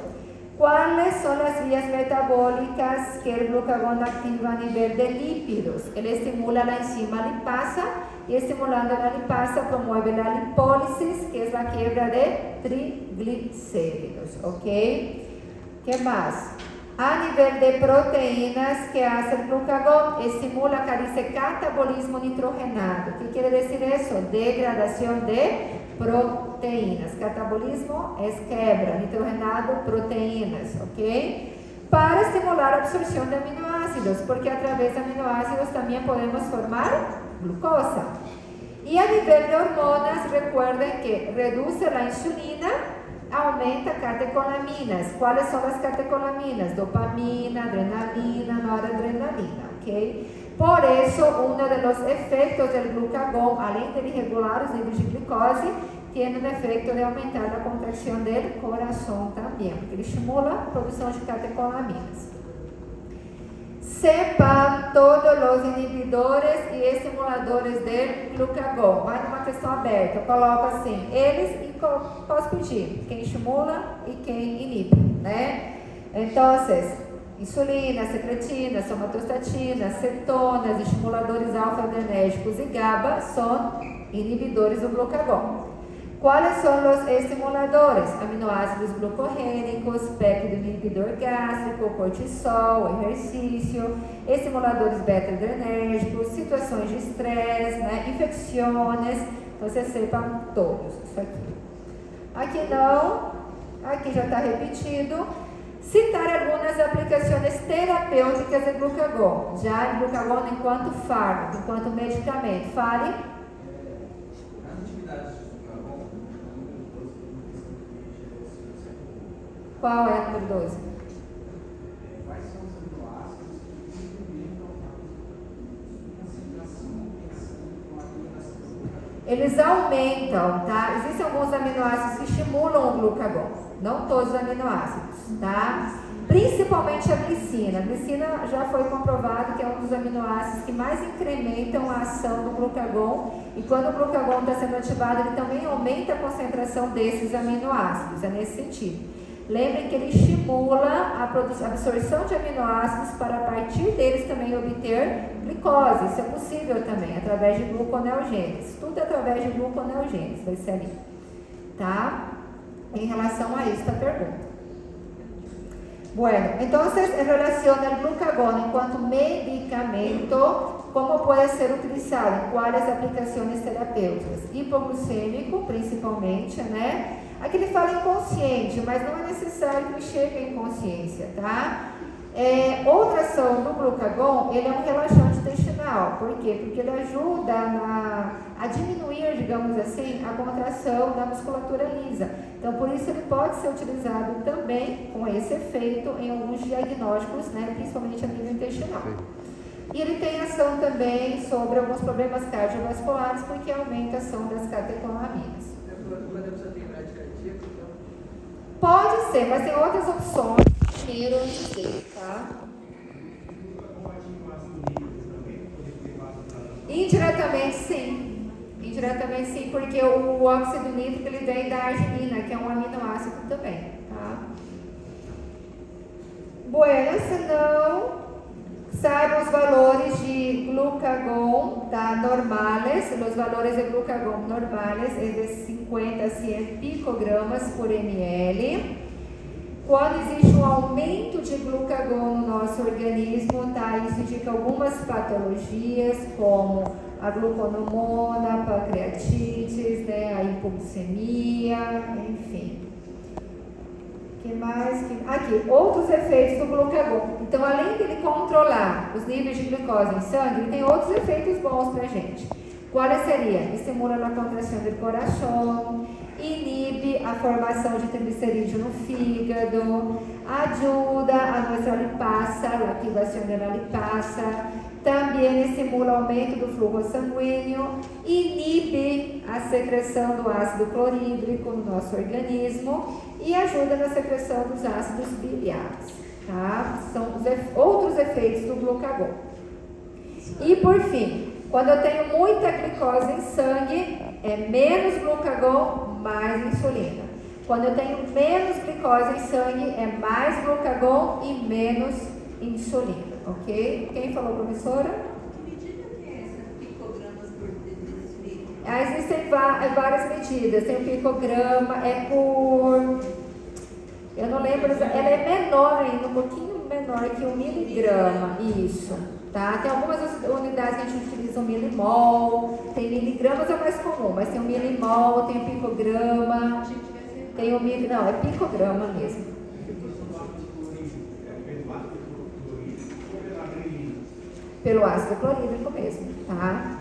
¿Cuáles son las vías metabólicas que el glucagón activa a nivel de lípidos? Él estimula la enzima lipasa y estimulando la lipasa promueve la lipólisis, que es la quiebra de triglicéridos, ¿ok? ¿Qué más? A nivel de proteínas, ¿qué hace el glucagón? Estimula ese catabolismo nitrogenado. ¿Qué quiere decir eso? Degradación de proteínas. Catabolismo es quebra, nitrogenado, proteínas, ¿ok? Para estimular la absorción de aminoácidos, porque a través de aminoácidos también podemos formar glucosa. Y a nivel de hormonas, recuerden que reduce la insulina, aumenta catecolaminas. ¿Cuáles son las catecolaminas? Dopamina, adrenalina, noradrenalina, ¿ok? Por eso, uno de los efectos del glucagón, além de regular los niveles de glucose, tiene un efecto de aumentar la contracción del corazón también, porque ele estimula la producción de catecolaminas. Sepan todos los inhibidores y estimuladores del glucagón. Vai numa questão aberta, coloca assim, eles e posso pedir, quem estimula e quem inibe, né? Então, insulina, secretina, somatostatina, cetonas, estimuladores alfa-adrenérgicos e GABA são inibidores do glucagón. ¿Cuáles son los estimuladores? Aminoácidos glucogênicos, péptido inibidor gástrico, cortisol, ejercicio, estimuladores beta-adrenérgicos, situações de estresse, né? Infecções. Então, vocês sepam todos isso aqui. Aqui não, aqui já está repetido. Citar algumas aplicações terapêuticas de glucagón. Já glucagón enquanto fármaco, enquanto medicamento. Fale. Qual é a número 12? Quais são os aminoácidos que limitam a concentração com a alimentação? eles aumentam, tá? Existem alguns aminoácidos que estimulam o glucagon, não todos os aminoácidos, tá? Principalmente a glicina. A glicina já foi comprovado que é um dos aminoácidos que mais incrementam a ação do glucagon, e quando o glucagon está sendo ativado, ele também aumenta a concentração desses aminoácidos, é nesse sentido. Lembrem que ele estimula a absorção de aminoácidos para a partir deles também obter glicose. Isso é possível também, através de gluconeogênese. Tudo através de gluconeogênese, vai ser ali. Tá? Em relação a isso, a pergunta. Bueno, entonces relaciona el glucagón enquanto medicamento, como pode ser utilizado, em quais aplicações terapêuticas. Hipoglicêmico, principalmente, né? Aqui ele fala inconsciente, mas não é necessário que chegue à inconsciência, tá? Outra ação do glucagon, ele é um relaxante intestinal. Por quê? Porque ele ajuda a diminuir, digamos assim, a contração da musculatura lisa. Então, por isso ele pode ser utilizado também com esse efeito em alguns diagnósticos, né, principalmente a nível intestinal. E ele tem ação também sobre alguns problemas cardiovasculares, porque aumenta a ação das catecolaminas. Quando a pessoa tem bradicardia, então... Pode ser, mas tem outras opções. Quero dizer, tá? Indiretamente sim. Indiretamente sim, porque o óxido nítrico ele vem da arginina, que é um aminoácido também, tá? Bueno, senão saibam os valores de glucagon, tá? Normales, os valores de glucagon normales é de 50 a 100 picogramas por ml. Quando existe um aumento de glucagon no nosso organismo, tá? Isso indica algumas patologias, como a gluconomona, a pancreatites, né? A hipoglicemia, enfim. Que mais? Aqui, outros efeitos do glucagon. Então, além de ele controlar os níveis de glicose em sangue, ele tem outros efeitos bons pra gente. Quais seriam? Estimula a contração do coração, inibe a formação de triglicerídeo no fígado, ajuda a nossa lipasa, a ativação da lipasa, também estimula o aumento do fluxo sanguíneo, inibe a secreção do ácido clorídrico no nosso organismo e ajuda na secreção dos ácidos biliares, tá? São os outros efeitos do glucagon. E por fim, quando eu tenho muita glicose em sangue, é menos glucagon, mais insulina. Quando eu tenho menos glicose em sangue, é mais glucagon e menos insulina, ok? Quem falou, professora? Que medida que é essa? Picogramas por decilitro? Existem várias medidas. Tem o picograma, é por... Eu não lembro, ela é menor ainda, um pouquinho menor que 1 miligrama, isso. Tá? Tem algumas unidades que a gente utiliza o milimol, tem miligramas é o mais comum, mas tem o milimol, tem o picograma, tem o não, é picograma mesmo. Pelo ácido clorídrico mesmo, tá?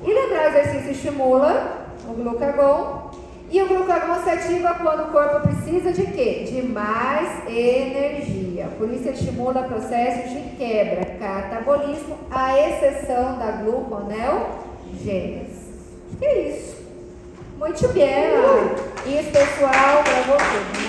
E lembrar, o exercício estimula o glucagon. E o glucagon se ativa quando o corpo precisa de quê? De mais energia. Por isso ele estimula processos de quebra, catabolismo, à exceção da gluconeogênese. Que é isso? Muito bem. Isso, pessoal, para vocês.